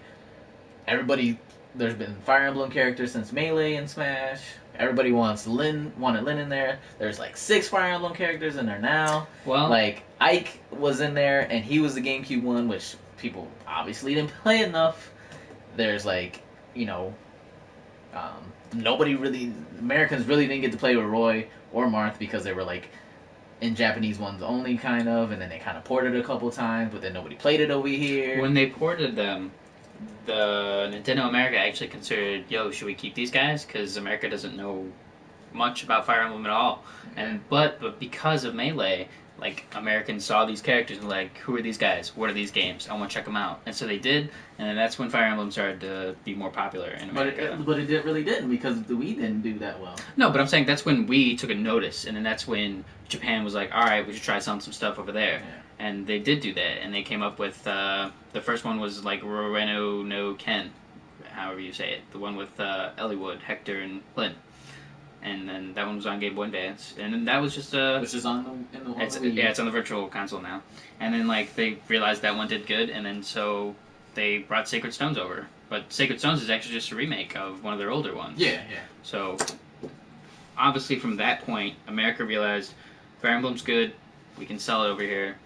everybody there's been Fire Emblem characters since Melee and Smash. Everybody wanted Lyn in there. There's like 6 Fire Emblem characters in there now. Well, like Ike was in there, and he was the GameCube one, which people obviously didn't play enough. There's like, Americans really didn't get to play with Roy or Marth because they were like in Japanese ones only, kind of, and then they kind of ported it a couple times, but then nobody played it over here. When they ported them, the Nintendo America actually considered, should we keep these guys? Because America doesn't know much about Fire Emblem at all. But because of Melee, like, Americans saw these characters and like, who are these guys? What are these games? I want to check them out. And so they did, and then that's when Fire Emblem started to be more popular in America. But it really didn't, because the Wii didn't do that well. No, but I'm saying that's when we took a notice, and then that's when Japan was like, all right, we should try selling some stuff over there. Yeah. And they did do that, and they came up with, the first one was like Roreno no Ken, however you say it. The one with Eliwood, Hector, and Lyn. And then that one was on Game Boy Advance, and then that was just which is on the Wii. Yeah, it's on the Virtual Console now. And then like they realized that one did good, and then so they brought Sacred Stones over. But Sacred Stones is actually just a remake of one of their older ones. Yeah. So obviously from that point, America realized Fire Emblem's good. We can sell it over here.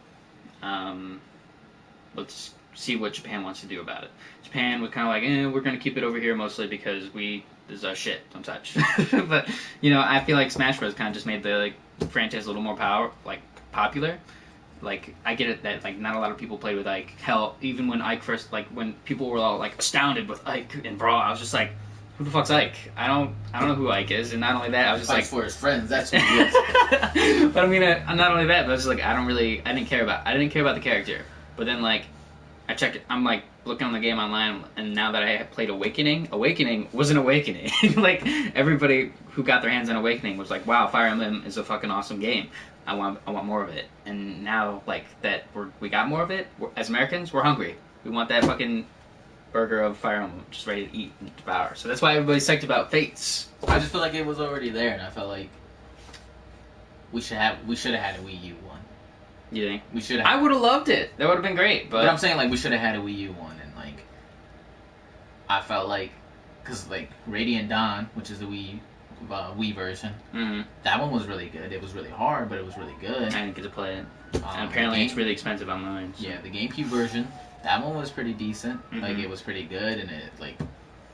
Let's see what Japan wants to do about it. Japan was kind of like, we're going to keep it over here mostly because this is our shit, don't touch. But, I feel like Smash Bros. Kind of just made the franchise a little more popular. Like, I get it that, like, not a lot of people played with Ike. Hell, even when Ike first, like, when people were all, like, astounded with Ike in Brawl, I was just like, who the fuck's Ike? I don't know who Ike is, and not only that, I was just like... for his friends, that's who he is. But I mean, not only that, but I was just like, I didn't care about the character. But then, like, I checked it, I'm like, looking on the game online, and now that I have played Awakening was an Awakening. Like, everybody who got their hands on Awakening was like, wow, Fire Emblem is a fucking awesome game. I want more of it. And now, like, that we got more of it, as Americans, we're hungry. We want that fucking burger of Fire Emblem, just ready to eat and devour. So that's why everybody's psyched about Fates. I just feel like it was already there, and I felt like we should have had a Wii U one. You think? We should have. I would have loved it. That would have been great. But I'm saying, like, we should have had a Wii U one, and like, I felt like, because like Radiant Dawn, which is the Wii version, that one was really good. It was really hard, but it was really good. I didn't get to play it. And apparently it's really expensive online. So. Yeah, the GameCube version, that one was pretty decent. Like, it was pretty good, and it like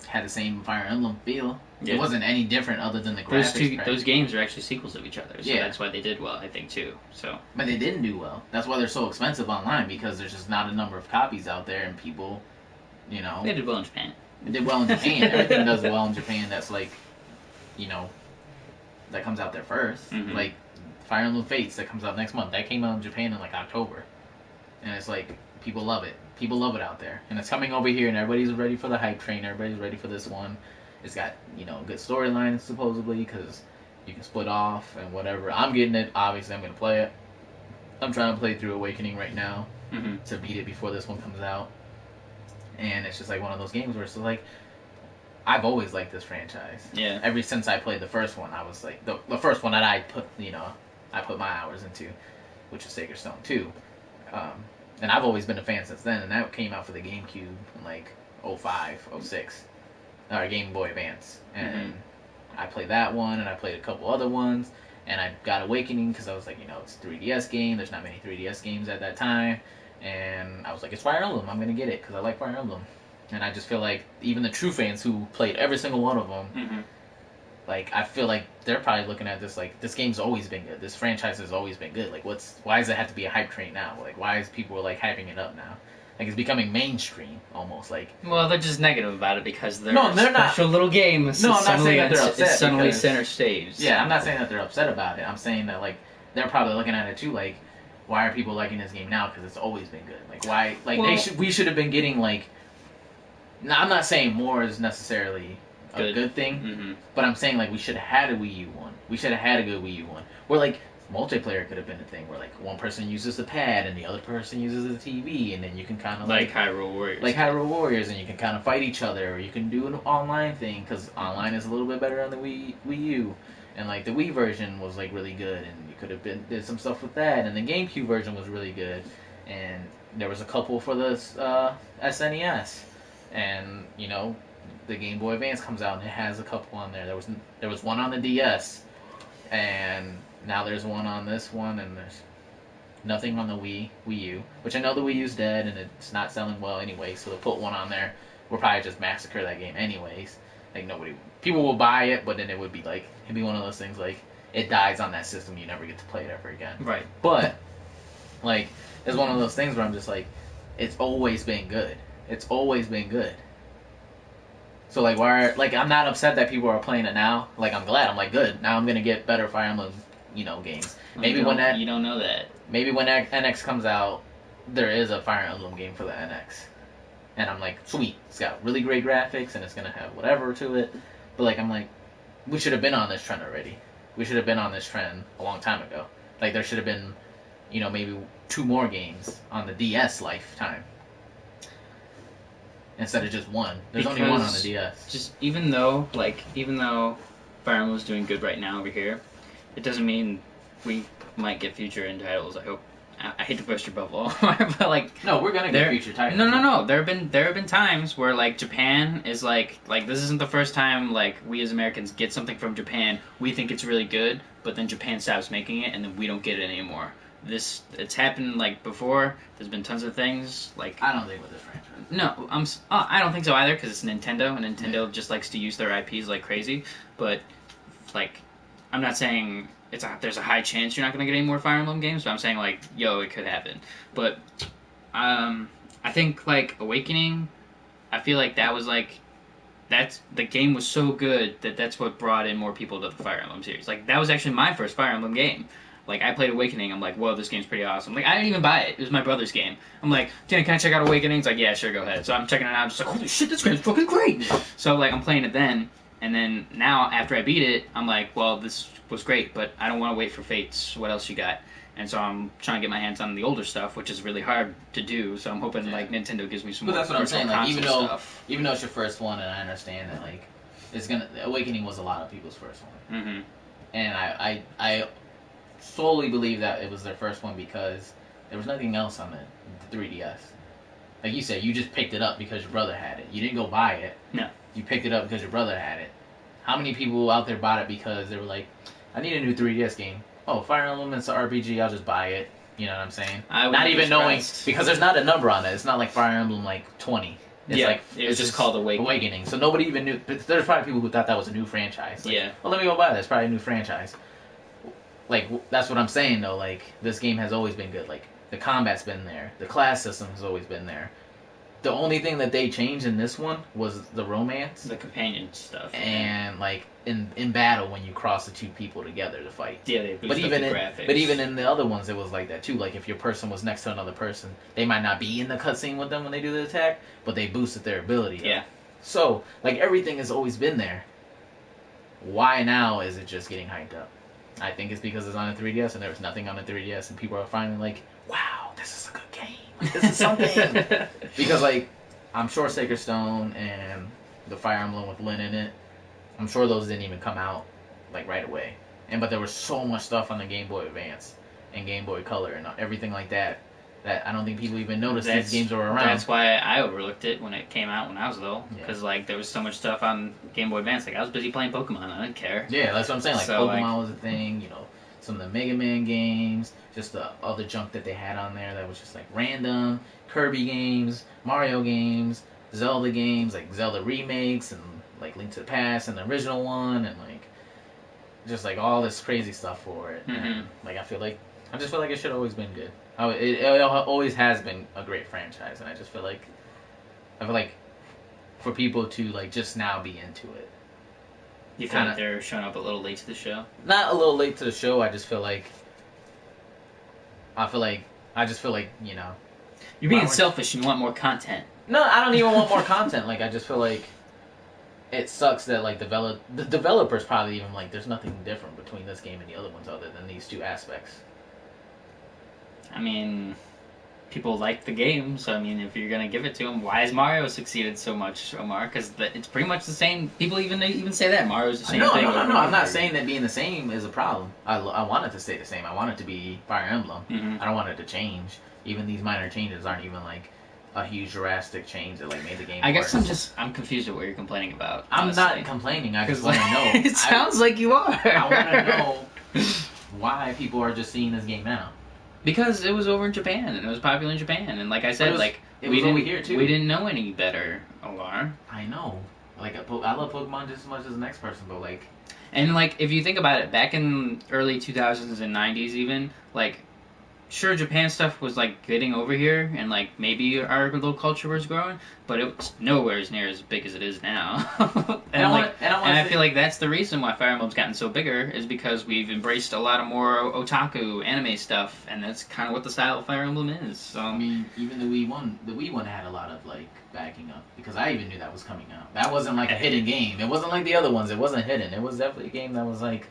had the same Fire Emblem feel. Yeah. It wasn't any different other than the graphics. Those games are actually sequels of each other, so yeah. That's why they did well, I think, too. So, but they didn't do well. That's why they're so expensive online, because there's just not a number of copies out there, and people, They did well in Japan. They did well in Japan. Everything does well in Japan. That's like, that comes out there first. Like Fire Emblem Fates that comes out next month. That came out in Japan in like October, and it's like people love it. People love it out there, and it's coming over here, and everybody's ready for the hype train. Everybody's ready for this one. It's got good storylines supposedly, because you can split off and whatever. I'm getting it. Obviously, I'm gonna play it. I'm trying to play through Awakening right now to beat it before this one comes out, and it's just like one of those games where it's like, I've always liked this franchise. Yeah. Ever since I played the first one, I was like the first one that I put I put my hours into, which is Sacred Stone 2. And I've always been a fan since then, and that came out for the GameCube in like 05, 06, or Game Boy Advance. And I played that one, and I played a couple other ones, and I got Awakening because I was like, it's a 3DS game. There's not many 3DS games at that time, and I was like, it's Fire Emblem. I'm gonna get it because I like Fire Emblem. And I just feel like even the true fans who played every single one of them, like, I feel like they're probably looking at this like, this game's always been good. This franchise has always been good. Like, why does it have to be a hype train now? Like, why is people like hyping it up now? Like, it's becoming mainstream almost. Like, well, they're just negative about it because they're special little games. No, I'm not saying that they're upset. It's suddenly center stage. Yeah, I'm not saying that they're upset about it. I'm saying that like they're probably looking at it too. Like, why are people liking this game now? Because it's always been good. Like, why? Like, we should have been getting like. Now, I'm not saying more is necessarily a good thing, but I'm saying like we should have had a Wii U one. We should have had a good Wii U one. Where like multiplayer could have been a thing where like one person uses the pad and the other person uses the TV, and then you can kind of like Hyrule Warriors. Like Hyrule Warriors, and you can kind of fight each other, or you can do an online thing because online is a little bit better on the Wii U. And like the Wii version was like really good, and you could have did some stuff with that. And the GameCube version was really good, and there was a couple for the SNES. And the Game Boy Advance comes out and it has a couple on there. There was one on the DS, and now there's one on this one, and there's nothing on the Wii U, which I know the Wii U's dead and it's not selling well anyway. So to put one on there, we'll probably just massacre that game anyways. Like people will buy it, but then it would be like it'd be one of those things like it dies on that system, you never get to play it ever again. Right. But like it's one of those things where I'm just like, it's always been good. It's always been good. So like I'm not upset that people are playing it now. Like I'm glad. I'm like good. Now I'm gonna get better Fire Emblem, games. Maybe you don't know that. Maybe when NX comes out, there is a Fire Emblem game for the NX. And I'm like, sweet, it's got really great graphics and it's gonna have whatever to it. But like I'm like, we should have been on this trend already. We should have been on this trend a long time ago. Like there should have been, maybe 2 more games on the DS lifetime. Instead of just one. There's only one on the DS. Just even though Fire Emblem is doing good right now over here, it doesn't mean we might get future end titles. I hope. I hate to burst your bubble, but like no, we're gonna get future titles. No. There have been times where like Japan is like this isn't the first time like we as Americans get something from Japan. We think it's really good, but then Japan stops making it, and then we don't get it anymore. It's happened like before. There's been tons of things like I don't think with this franchise. No, I don't think so either because it's Nintendo, and Nintendo just likes to use their IPs like crazy. But like, I'm not saying there's a high chance you're not going to get any more Fire Emblem games, but I'm saying like, it could happen. But I think like Awakening, I feel like that was like the game was so good that's what brought in more people to the Fire Emblem series. Like that was actually my first Fire Emblem game. Like, I played Awakening, I'm like, whoa, this game's pretty awesome. Like, I didn't even buy it. It was my brother's game. I'm like, Danny, can I check out Awakening? He's like, yeah, sure, go ahead. So I'm checking it out, I'm just like, holy shit, this game's fucking great! So, like, I'm playing it then, and then now, after I beat it, I'm like, well, this was great, but I don't want to wait for Fates. What else you got? And so I'm trying to get my hands on the older stuff, which is really hard to do, so I'm hoping, like, Nintendo gives me some more. But that's what I'm saying, like, even though it's your first one, and I understand that, like, Awakening was a lot of people's first one. Mm-hmm. And I solely believe that it was their first one because there was nothing else on the 3DS. Like you said, you just picked it up because your brother had it. You didn't go buy it. No. You picked it up because your brother had it. How many people out there bought it because they were like, I need a new 3DS game. Oh, Fire Emblem, it's an RPG, I'll just buy it. You know what I'm saying? Not even knowing, because there's not a number on it. It's not like Fire Emblem like 20. It's just called Awakening. So nobody even knew. But there's probably people who thought that was a new franchise. Like, yeah. Well, let me go buy this. Probably a new franchise. Like, that's what I'm saying, though. Like, this game has always been good. Like, the combat's been there. The class system has always been there. The only thing that they changed in this one was the romance. The companion stuff. And, like, in battle when you cross the two people together to fight. Yeah, they boosted the graphics. But even in the other ones, it was like that, too. Like, if your person was next to another person, they might not be in the cutscene with them when they do the attack, but they boosted their ability. Yeah. So, like, everything has always been there. Why now is it just getting hyped up? I think it's because it's on a 3DS and there was nothing on the 3DS and people are finally like, wow, this is a good game. Like, this is something. Because, like, I'm sure Sacred Stone and the Fire Emblem with Lyn in it, I'm sure those didn't even come out, like, right away. But there was so much stuff on the Game Boy Advance and Game Boy Color and everything like that I don't think people even noticed these games were around. That's why I overlooked it when it came out when I was little. Because, like, there was so much stuff on Game Boy Advance. Like, I was busy playing Pokemon. I didn't care. Yeah, that's what I'm saying. Like, so, Pokemon was a thing, some of the Mega Man games, just the other junk that they had on there that was just, like, random. Kirby games, Mario games, Zelda games, like, Zelda remakes, and, like, Link to the Past, and the original one, and, like, just, like, all this crazy stuff for it. Mm-hmm. And, like, I just feel like it should have always been good. It always has been a great franchise, and I feel like for people to like just now be into it. You feel like they're showing up a little late to the show? Not a little late to the show. I just feel like you're being selfish and you want more content. No, I don't even want more content. Like I just feel like it sucks that like the developers probably even like there's nothing different between this game and the other ones other than these two aspects. I mean, people like the game, so I mean, if you're gonna give it to them, why has Mario succeeded so much, Omar? Because it's pretty much the same. People even say that Mario's the same thing. No, I'm not saying that being the same is a problem. I want it to stay the same. I want it to be Fire Emblem. Mm-hmm. I don't want it to change. Even these minor changes aren't even like a huge drastic change that like made the game. I guess worse. I'm confused at what you're complaining about. I'm honestly. not complaining. I just want to know. It sounds like you are. I want to know why people are just seeing this game now. Because it was over in Japan and it was popular in Japan, and like I said, we didn't know any better, Alar. I know. Like I love Pokemon just as much as the next person, but like. And like if you think about it, back in early 2000s and 90s, even like. Sure, Japan stuff was like getting over here, and like maybe our little culture was growing, but it was nowhere as near as big as it is now. and I feel like that's the reason why Fire Emblem's gotten so bigger is because we've embraced a lot of more otaku anime stuff, and that's kind of what the style of Fire Emblem is. So I mean, even the Wii one had a lot of like backing up because I even knew that was coming out. That wasn't like a hidden game. It wasn't like the other ones. It wasn't hidden. It was definitely a game that was like.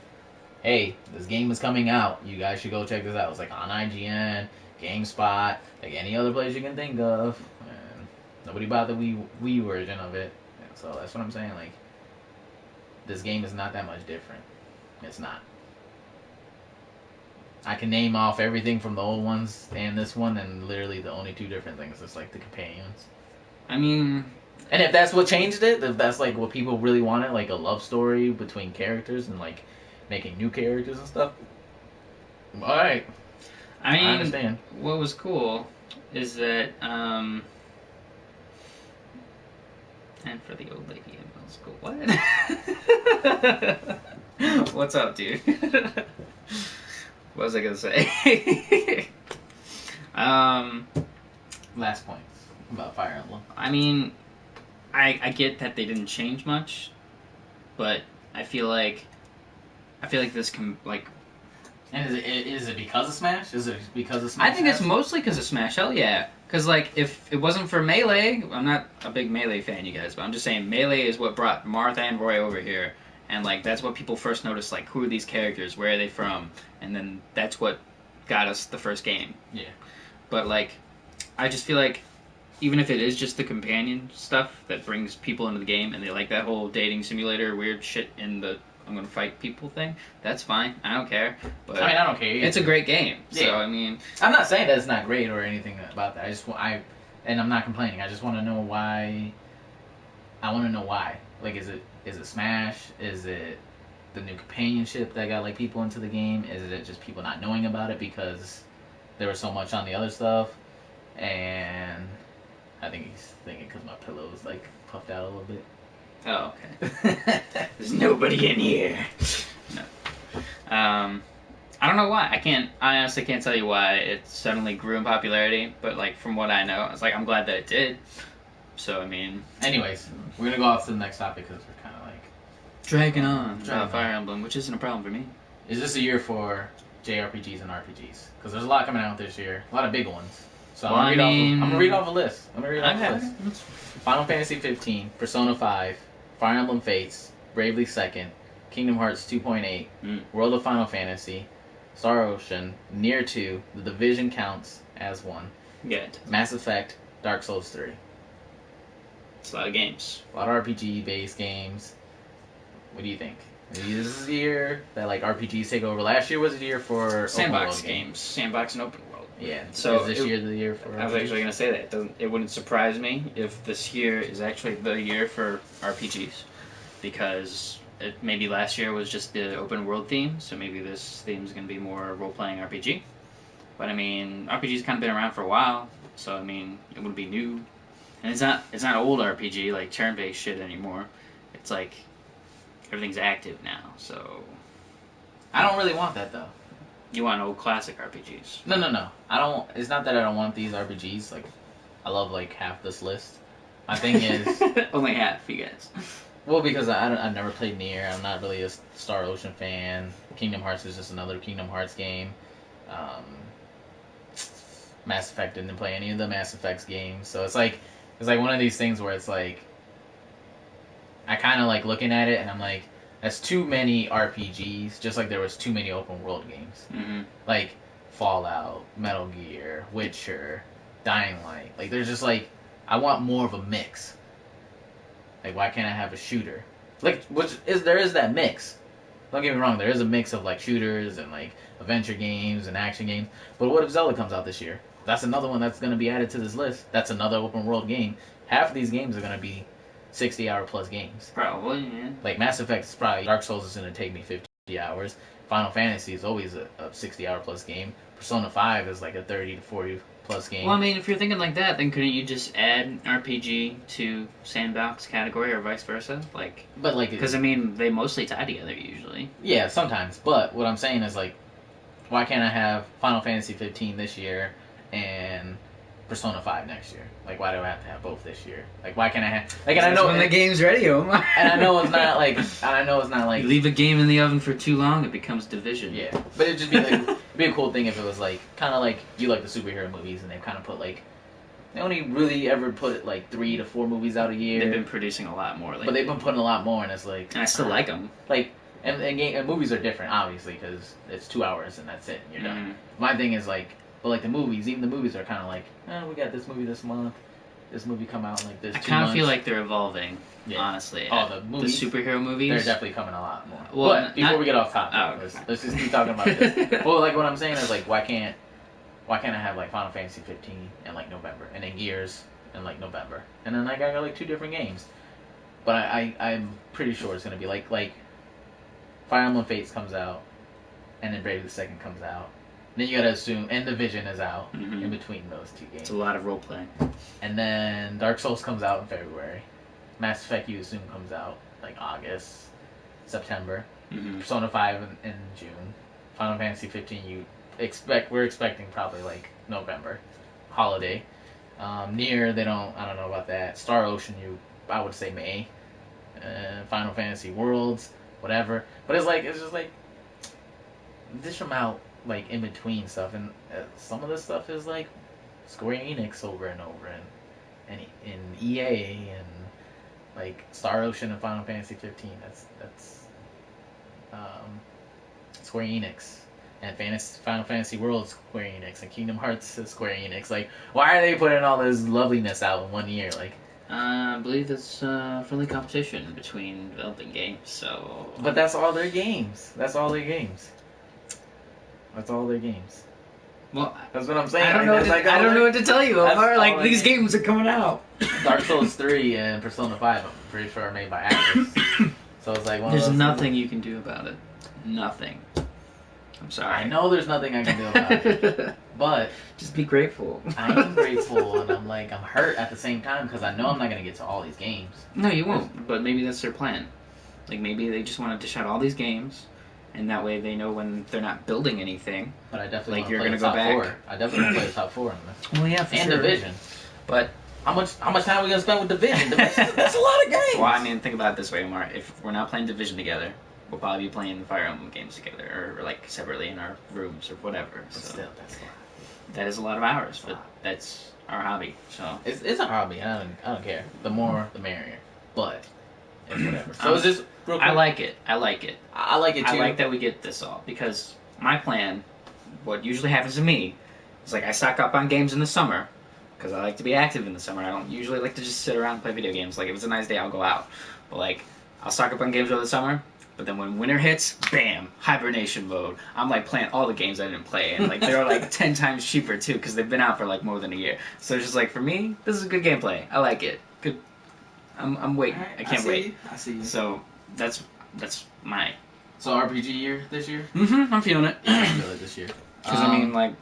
Hey, this game is coming out. You guys should go check this out. It was like on IGN, GameSpot, like any other place you can think of. And nobody bought the Wii version of it. And so that's what I'm saying. Like, this game is not that much different. It's not. I can name off everything from the old ones and this one, and literally the only two different things is like the companions. I mean. And if that's what changed it, if that's like what people really wanted, like a love story between characters and like. Making new characters and stuff. All right. I mean, I understand. What was cool is that, and for the old lady in middle school, what? What's up, dude? What was I gonna say? Last point about Fire Emblem. I mean, I get that they didn't change much, but I feel like this can, like... And is it because of Smash? Is it because of Smash? I think it's mostly because of Smash, hell yeah. Because, like, if it wasn't for Melee... I'm not a big Melee fan, you guys, but I'm just saying Melee is what brought Martha and Roy over here. And, like, that's what people first noticed, like, who are these characters? Where are they from? And then that's what got us the first game. Yeah. But, like, I just feel like even if it is just the companion stuff that brings people into the game and they like that whole dating simulator weird shit in the... I'm gonna fight people thing. That's fine. I don't care. But I mean, I don't care either. It's a great game. So yeah. I mean, I'm not saying that it's not great or anything about that. And I'm not complaining. I just want to know why. I want to know why. Like, is it Smash? Is it the new companionship that got like people into the game? Is it just people not knowing about it because there was so much on the other stuff? And I think he's thinking because my pillow is like puffed out a little bit. Oh, okay. There's nobody in here. No. I don't know why. I honestly can't tell you why it suddenly grew in popularity, but like from what I know, it's like I'm glad that it did. So I mean. Anyways, we're gonna go off to the next topic because we're kind of like dragging on about Fire Emblem, which isn't a problem for me. Is this a year for JRPGs and RPGs? Because there's a lot coming out this year, a lot of big ones. So I'm gonna read off a list. Final Fantasy 15, Persona 5. Fire Emblem Fates, Bravely Second, Kingdom Hearts 2.8, World of Final Fantasy, Star Ocean, Nier 2, The Division counts as one. Good. Mass Effect, Dark Souls 3. It's a lot of games. A lot of RPG-based games. What do you think? This is the year that like RPGs take over. Last year was the year for sandbox games. Sandbox and open world. Yeah. So is this year the year for? I was actually going to say that. It wouldn't surprise me if this year is actually the year for RPGs, because maybe last year was just the open world theme, so maybe this theme is going to be more role playing RPG. But I mean, RPG's kind of been around for a while, so I mean, it wouldn't be new. And it's not old RPG like turn based shit anymore. It's like everything's active now, so I don't really want that though. You want old classic RPGs? No. I don't. It's not that I don't want these RPGs. Like, I love like half this list. My thing is only half, you guys. Well, because I've never played Nier. I'm not really a Star Ocean fan. Kingdom Hearts is just another Kingdom Hearts game. Mass Effect didn't play any of the Mass Effects games, so it's like one of these things where it's like I kind of like looking at it and I'm like, that's too many RPGs, just like there was too many open world games. Mm-hmm. Like Fallout, Metal Gear, Witcher, Dying Light. Like there's just like, I want more of a mix. Like why can't I have a shooter? Like there is that mix. Don't get me wrong, there is a mix of like shooters and like adventure games and action games. But what if Zelda comes out this year? That's another one that's going to be added to this list. That's another open world game. Half of these games are going to be 60-hour plus games. Probably, yeah. Like Mass Effect is probably Dark Souls is going to take me 50 hours. Final Fantasy is always a 60-hour plus game. Persona 5 is like a 30 to 40 plus game. Well, I mean, if you're thinking like that, then couldn't you just add RPG to sandbox category or vice versa? Like, but like, because I mean, they mostly tie together usually. Yeah, sometimes. But what I'm saying is like, why can't I have Final Fantasy 15 this year and Persona 5 next year? Like, why do I have to have both this year? Like, why can't I have... Like, and I know... when the game's ready, Omar. And I know it's not like... And I know it's not like... You leave a game in the oven for too long, it becomes Division. Yeah. But it'd just be like... it'd be a cool thing if it was like... Kind of like... You like the superhero movies, and they've kind of put like... They only really ever put like 3 to 4 movies out a year. They've been producing a lot more lately. But they've been putting a lot more, and it's like... And I still like them. Like... And movies are different, obviously, because it's 2 hours and that's it. You're done. My thing is like... But like the movies, even the movies are kind of like, we got this movie this month. This movie come out in like this. I kind of feel like they're evolving, honestly. Oh, the movies, the superhero movies, they're definitely coming a lot more. Well, but before we get off topic, let's just keep talking about this. Well, like what I'm saying is like, why can't I have like Final Fantasy 15 in like November, and then Gears in like November, and then like I got like 2 different games. But I'm pretty sure it's gonna be like Fire Emblem Fates comes out, and then Brave the Second comes out. Then you gotta assume, and Division is out in between those 2 games. It's a lot of role playing. And then Dark Souls comes out in February. Mass Effect you assume comes out like August, September. Persona 5 in June. Final Fantasy 15 we're expecting probably like November, holiday. Nier I don't know about that. Star Ocean I would say May. Final Fantasy Worlds, whatever. But it's just like dish them out. Like in between stuff, and some of this stuff is like Square Enix over and over, and in EA and like Star Ocean and Final Fantasy 15. That's Square Enix, and Final Fantasy World Square Enix, and Kingdom Hearts is Square Enix. Like, why are they putting all this loveliness out in 1 year? Like, I believe it's friendly competition between developing games. So, but that's all their games. That's all their games. Well, that's what I'm saying. I don't know what to tell you, Omar. Like, these games are coming out. Dark Souls 3 and Persona 5, I'm pretty sure are made by actors. So it's like there's nothing you can do about it. Nothing. I'm sorry. I know there's nothing I can do about it, but just be grateful. I am grateful, and I'm hurt at the same time because I know I'm not gonna get to all these games. No, you won't. But maybe that's their plan. Like maybe they just want to dish out all these games. And that way they know when they're not building anything. But I definitely like you're going to go back. 4. I definitely want to play the top 4 in this. Well, yeah, for and sure. Division. But how much time are we going to spend with Division? That's a lot of games. Well, I mean, think about it this way, Omar. If we're not playing Division together, we'll probably be playing the Fire Emblem games together, or like separately in our rooms or whatever. But still, that's a lot. That is a lot of hours, but that's our hobby. So it's a hobby. I don't care. The more, the merrier. But it's whatever. So is this? I like it. I like it. I like it too. I like that we get this all because my plan, what usually happens to me, is like I stock up on games in the summer because I like to be active in the summer. I don't usually like to just sit around and play video games. Like if it's a nice day, I'll go out. But like I'll stock up on games over the summer. But then when winter hits, bam, hibernation mode. I'm like playing all the games I didn't play, and like they're like 10 times cheaper too because they've been out for like more than a year. So it's just like for me, this is good gameplay. I like it. Good. I'm waiting. Right, I can't wait. I see you. So that's my. So RPG year this year? I'm feeling it. I feel it this year. Because I mean, like,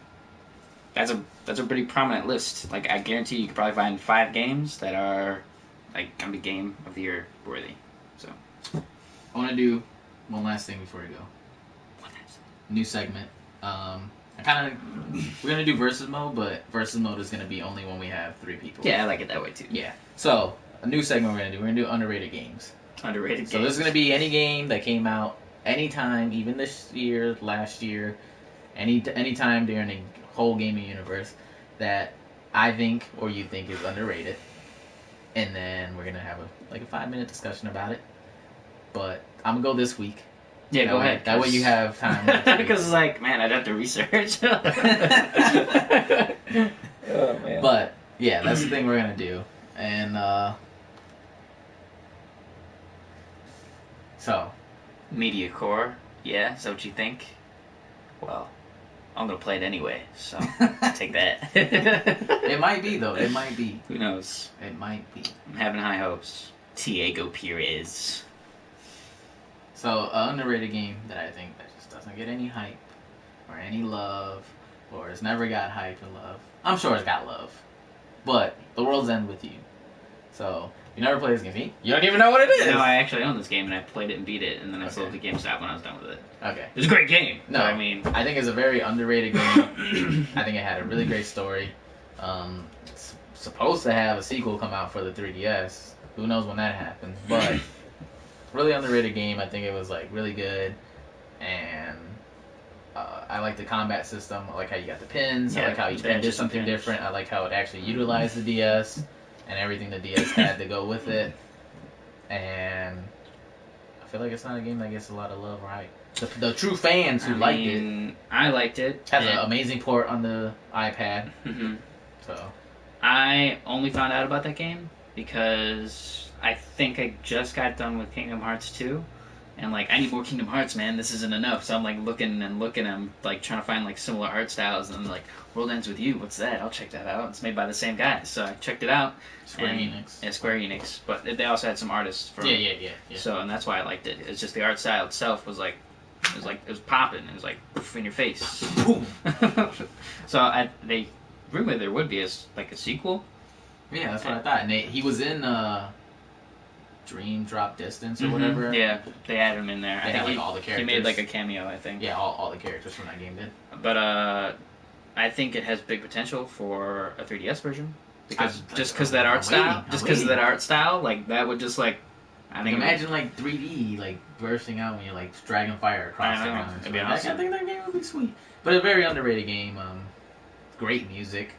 that's a pretty prominent list. Like, I guarantee you could probably find 5 games that are like gonna be game of the year worthy. So I want to do one last thing before we go. New segment. We're gonna do versus mode, but versus mode is gonna be only when we have 3 people. Yeah, I like it that way too. Yeah. So a new segment we're gonna do underrated games. Underrated games. So this is going to be any game that came out anytime, even this year, last year, any time during the whole gaming universe that I think or you think is underrated. And then we're going to have a 5-minute discussion about it. But I'm going to go this week. Yeah, go ahead. That way you have time. Because it's like, man, I'd have to research. Oh, man. But, yeah, that's the thing we're going to do. And, so, Media core, yeah, is that what you think? Well, I'm gonna play it anyway, so take that. It might be though. It might be. Who knows? It might be. I'm having high hopes. Diego Perez. So, an underrated game that I think that just doesn't get any hype or any love, or it's never got hype and love. I'm sure it's got love, but The World's End With You. So, you never play this game, you don't even know what it is. No, I actually own this game and I played it and beat it, and then I sold it to GameStop when I was done with it. Okay. It was a great game. No, I mean, I think it's a very underrated game. I think it had a really great story. It's supposed to have a sequel come out for the 3DS. Who knows when that happens? But really underrated game. I think it was like really good, and I like the combat system. I like how you got the pins. I like how each pin did something different. I like how it actually utilized the DS and everything the DS had to go with it. And I feel like it's not a game that gets a lot of love, right? The true fans who liked it. I liked it. Has an amazing port on the iPad. Mm-hmm. So I only found out about that game because I think I just got done with Kingdom Hearts 2. And, like, I need more Kingdom Hearts, man. This isn't enough. So I'm, like, looking. I'm, like, trying to find, like, similar art styles. And I'm like, World Ends With You. What's that? I'll check that out. It's made by the same guy. So I checked it out. Square Enix. Yeah, Square Enix. But they also had some artists from... Yeah. So, and that's why I liked it. It's just the art style itself was, like... It was popping. It was, like, poof in your face. Boom. So they rumored there would be, a sequel. Yeah, that's what I thought. And he was in... Dream Drop Distance or whatever. Yeah, they had him in there. They had, like, all the characters. He made like a cameo, I think. Yeah, all the characters from that game did. But I think it has big potential for a 3DS version because of that art style, like that would just like. I think imagine like 3D like bursting out when you're like dragging fire across the ground. It'd be awesome. I think that game would be sweet. But a very underrated game. Great music.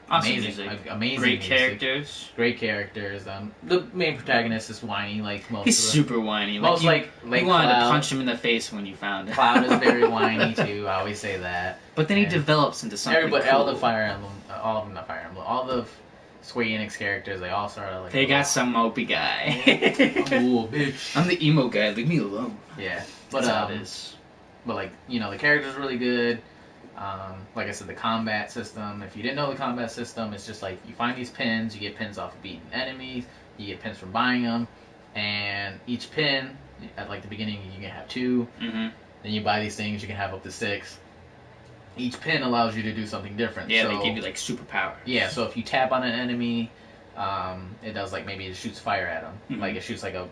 Awesome amazing music. Amazing Great music. characters. Great characters. The main protagonist is whiny, like most. He's super whiny. Most you wanted Cloud. to punch him in the face when you found it. Cloud is very whiny too. I always say that. But then he develops into something. Everybody, cool. all the Fire Emblem, all the Square Enix characters, they all sort of like. They got some mopey guy. Ooh, bitch. I'm the emo guy. Leave me alone. Yeah, but that's how it is. But like the character's really good. Like I said, the combat system. If you didn't know the combat system, it's just like you find these pins. You get pins off of beating enemies. You get pins from buying them, and each pin at like the beginning you can have 2. Mm-hmm. Then you buy these things. You can have up to 6. Each pin allows you to do something different. Yeah, so, they give you like superpowers. Yeah, so if you tap on an enemy, it does like maybe it shoots fire at them. Mm-hmm. Like it shoots like a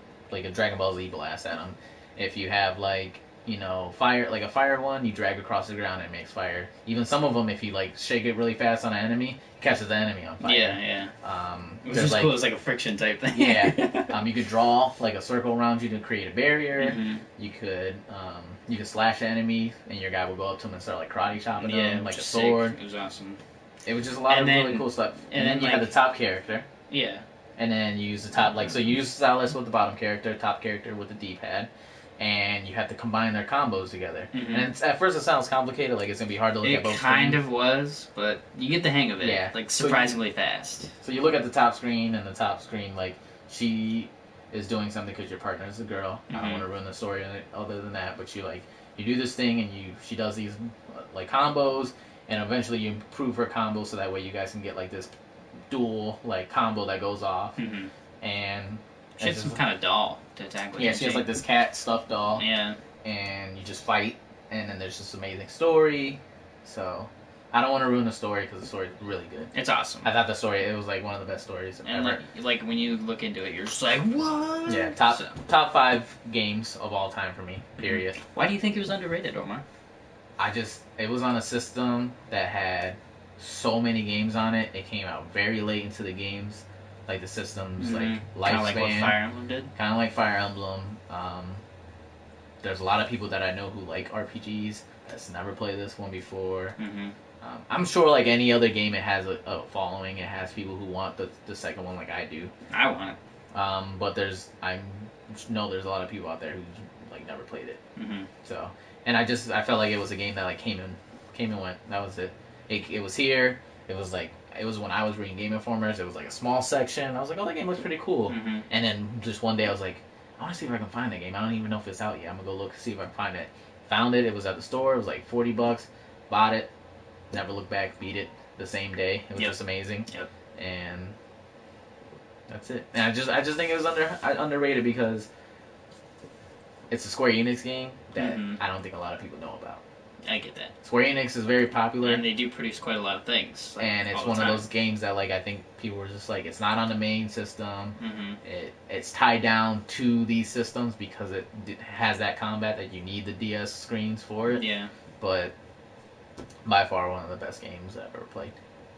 Dragon Ball Z blast at them. If you have like fire, like a fire one, you drag across the ground and it makes fire. Even some of them, if you like shake it really fast on an enemy, it catches the enemy on fire. Yeah. It was just like, cool. It was like a friction type thing. Yeah. You could draw like a circle around you to create a barrier. Mm-hmm. You could slash an enemy and your guy will go up to him and start like karate chopping them like a sword. Sick. It was awesome. It was just a lot of really cool stuff. And then you had the top character. Yeah. And then you use the top, so you use the stylus with the bottom character, top character with the D-pad. And you have to combine their combos together. Mm-hmm. And at first it sounds complicated, like it's going to be hard to look at both screens. It kind of was, but you get the hang of it. Yeah. Like, surprisingly fast. So you look at the top screen, and the top screen, like, she is doing something because your partner is a girl. Mm-hmm. I don't want to ruin the story other than that, but you do this thing, and she does these, like, combos, and eventually you improve her combo so that way you guys can get, like, this dual, like, combo that goes off. Mm-hmm. And... She has some kind of doll to attack with. Yeah, she has like this cat stuffed doll. Yeah. And you just fight, and then there's this amazing story. So, I don't want to ruin the story because the story's really good. It's awesome. I thought the story, it was like one of the best stories ever. Like when you look into it, you're just like, what? Yeah, top 5 games of all time for me, period. Why do you think it was underrated, Omar? It was on a system that had so many games on it. It came out very late into the games. Like the system's like lifespan. Kind of like what Fire Emblem did. Kind of like Fire Emblem. There's a lot of people that I know who like RPGs that's never played this one before. Mm-hmm. I'm sure like any other game, it has a following. It has people who want the second one like I do. I want it. But I know there's a lot of people out there who like never played it. Mm-hmm. So, and I felt like it was a game that like came and went. That was it. It was here. It was when I was reading Game Informers. It was like a small section. I was like, oh, that game looks pretty cool. Mm-hmm. And then just one day I was like, I want to see if I can find that game. I don't even know if it's out yet. I'm going to go look, see if I can find it. Found it. It was at the store. It was like $40. bought it, never looked back, beat it the same day. It was just amazing. Yep. And that's it. And I just think it was underrated because it's a Square Enix game that I don't think a lot of people know about. I get that. Square Enix is very popular. And they do produce quite a lot of things. Like, and it's one of those games that, like, I think people were just like, it's not on the main system. It's tied down to these systems because it has that combat that you need the DS screens for it. Yeah. But by far one of the best games I've ever played.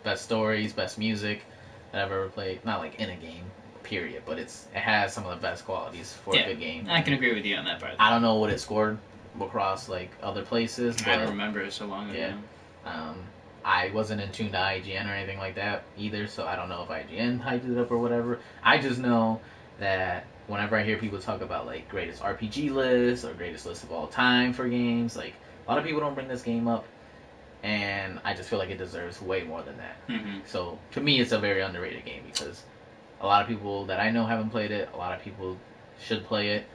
Best stories, best music that I've ever played. Not like in a game, period, but it has some of the best qualities for a good game. I can agree with you on that part. I don't know what it scored across like other places. But, I don't remember it so long ago. I wasn't in tune to IGN or anything like that either, so I don't know if IGN hyped it up or whatever. I just know that whenever I hear people talk about like greatest RPG lists or greatest list of all time for games, like a lot of people don't bring this game up, and I just feel like it deserves way more than that. So to me, it's a very underrated game because a lot of people that I know haven't played it. A lot of people should play it.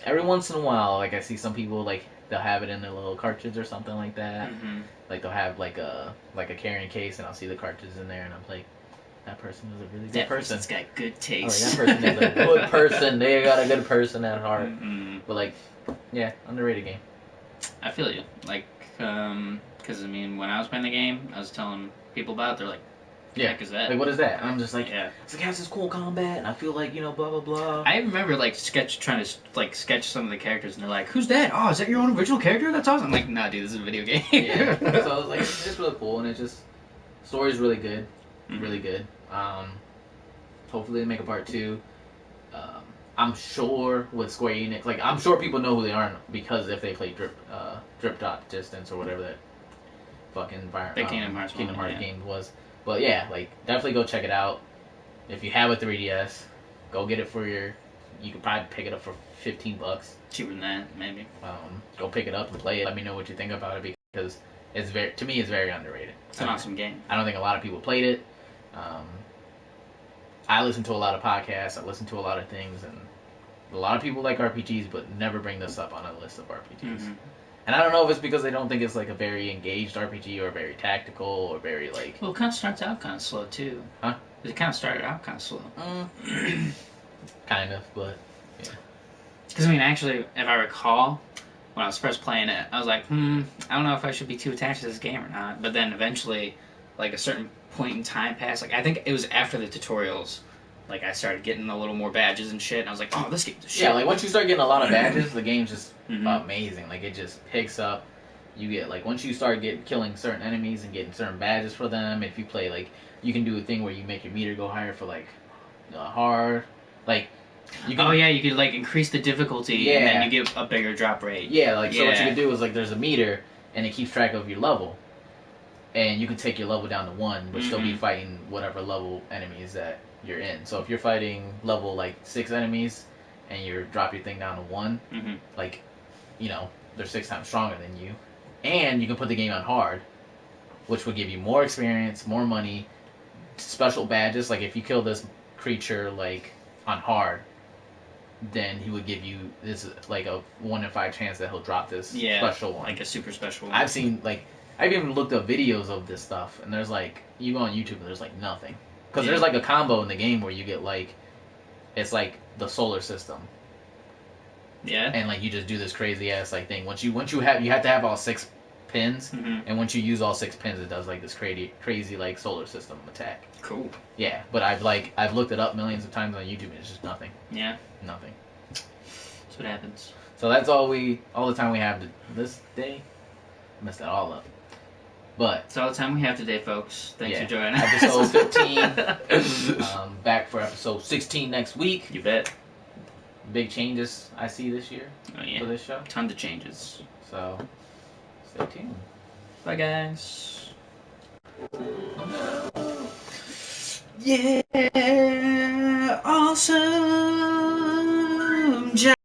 Every once in a while, like I see some people like they'll have it in their little cartridge or something like that. Like they'll have like a carrying case, and I'll see the cartridge in there, and I'm like, that person is a really good person. That person's got good taste. That person is a good person. They got a good person at heart. But like, yeah, underrated game. I feel you. Like, because I mean, when I was playing the game, I was telling people about it. They're like, yeah, heck is that? Like, what is that? And I'm just like, it's like, it has this cool combat, and I feel like, blah, blah, blah. I remember, like, trying to, like, sketch some of the characters, and they're like, who's that? Oh, is that your own original character? That's awesome. I'm like, nah, dude, this is a video game. Yeah. So I was like, it's really cool, and story's really good. Really good. Hopefully they make a part 2. I'm sure with Square Enix, like, I'm sure people know who they are because if they play Drip Drop Distance or whatever that fucking Kingdom Hearts game was. But yeah, like, definitely go check it out. If you have a 3DS, go get it you could probably pick it up for $15. Cheaper than that, maybe. Go pick it up and play it. Let me know what you think about it because to me, it's very underrated. It's an awesome game. I don't think a lot of people played it. I listen to a lot of podcasts. I listen to a lot of things, and a lot of people like RPGs, but never bring this up on a list of RPGs. And I don't know if it's because they don't think it's like a very engaged RPG or very tactical or very like... Well, it kind of starts out kind of slow too. Huh? It kind of started out kind of slow. Kind of, but yeah. Because, I mean, actually, if I recall, when I was first playing it, I was like, I don't know if I should be too attached to this game or not. But then eventually, like a certain point in time passed, like I think it was after the tutorials, like I started getting a little more badges and shit, and I was like, oh, this game's a shit. Yeah, like once you start getting a lot of badges, the game's just amazing. Like it just picks up. You get like once you start killing certain enemies and getting certain badges for them. If you play like you can do a thing where you make your meter go higher for like hard, like you can. Oh yeah, you could like increase the difficulty and then you get a bigger drop rate. Yeah, like so what you can do is like there's a meter and it keeps track of your level, and you can take your level down to 1, but still be fighting whatever level enemies that you're in. So if you're fighting level like 6 enemies and you drop your thing down to 1, like they're 6 times stronger than you, and you can put the game on hard, which would give you more experience, more money, special badges. Like if you kill this creature like on hard, then he would give you this like a 1 in 5 chance that he'll drop this special one, like a super special one. I've even looked up videos of this stuff, and there's like you go on YouTube and there's like nothing. Because there's like a combo in the game where you get like, it's like the solar system. Yeah. And like you just do this crazy ass like thing. You have to have all 6 pins, and once you use all 6 pins, it does like this crazy like solar system attack. Cool. Yeah, but I've looked it up millions of times on YouTube, and it's just nothing. Yeah. Nothing. That's what happens. So that's all the time we have this day. I messed that all up. But that's all the time we have today, folks. Thanks for joining us. Episode 15. Back for episode 16 next week. You bet. Big changes I see this year for this show. Tons of changes. So, stay tuned. Bye, guys. Yeah, awesome.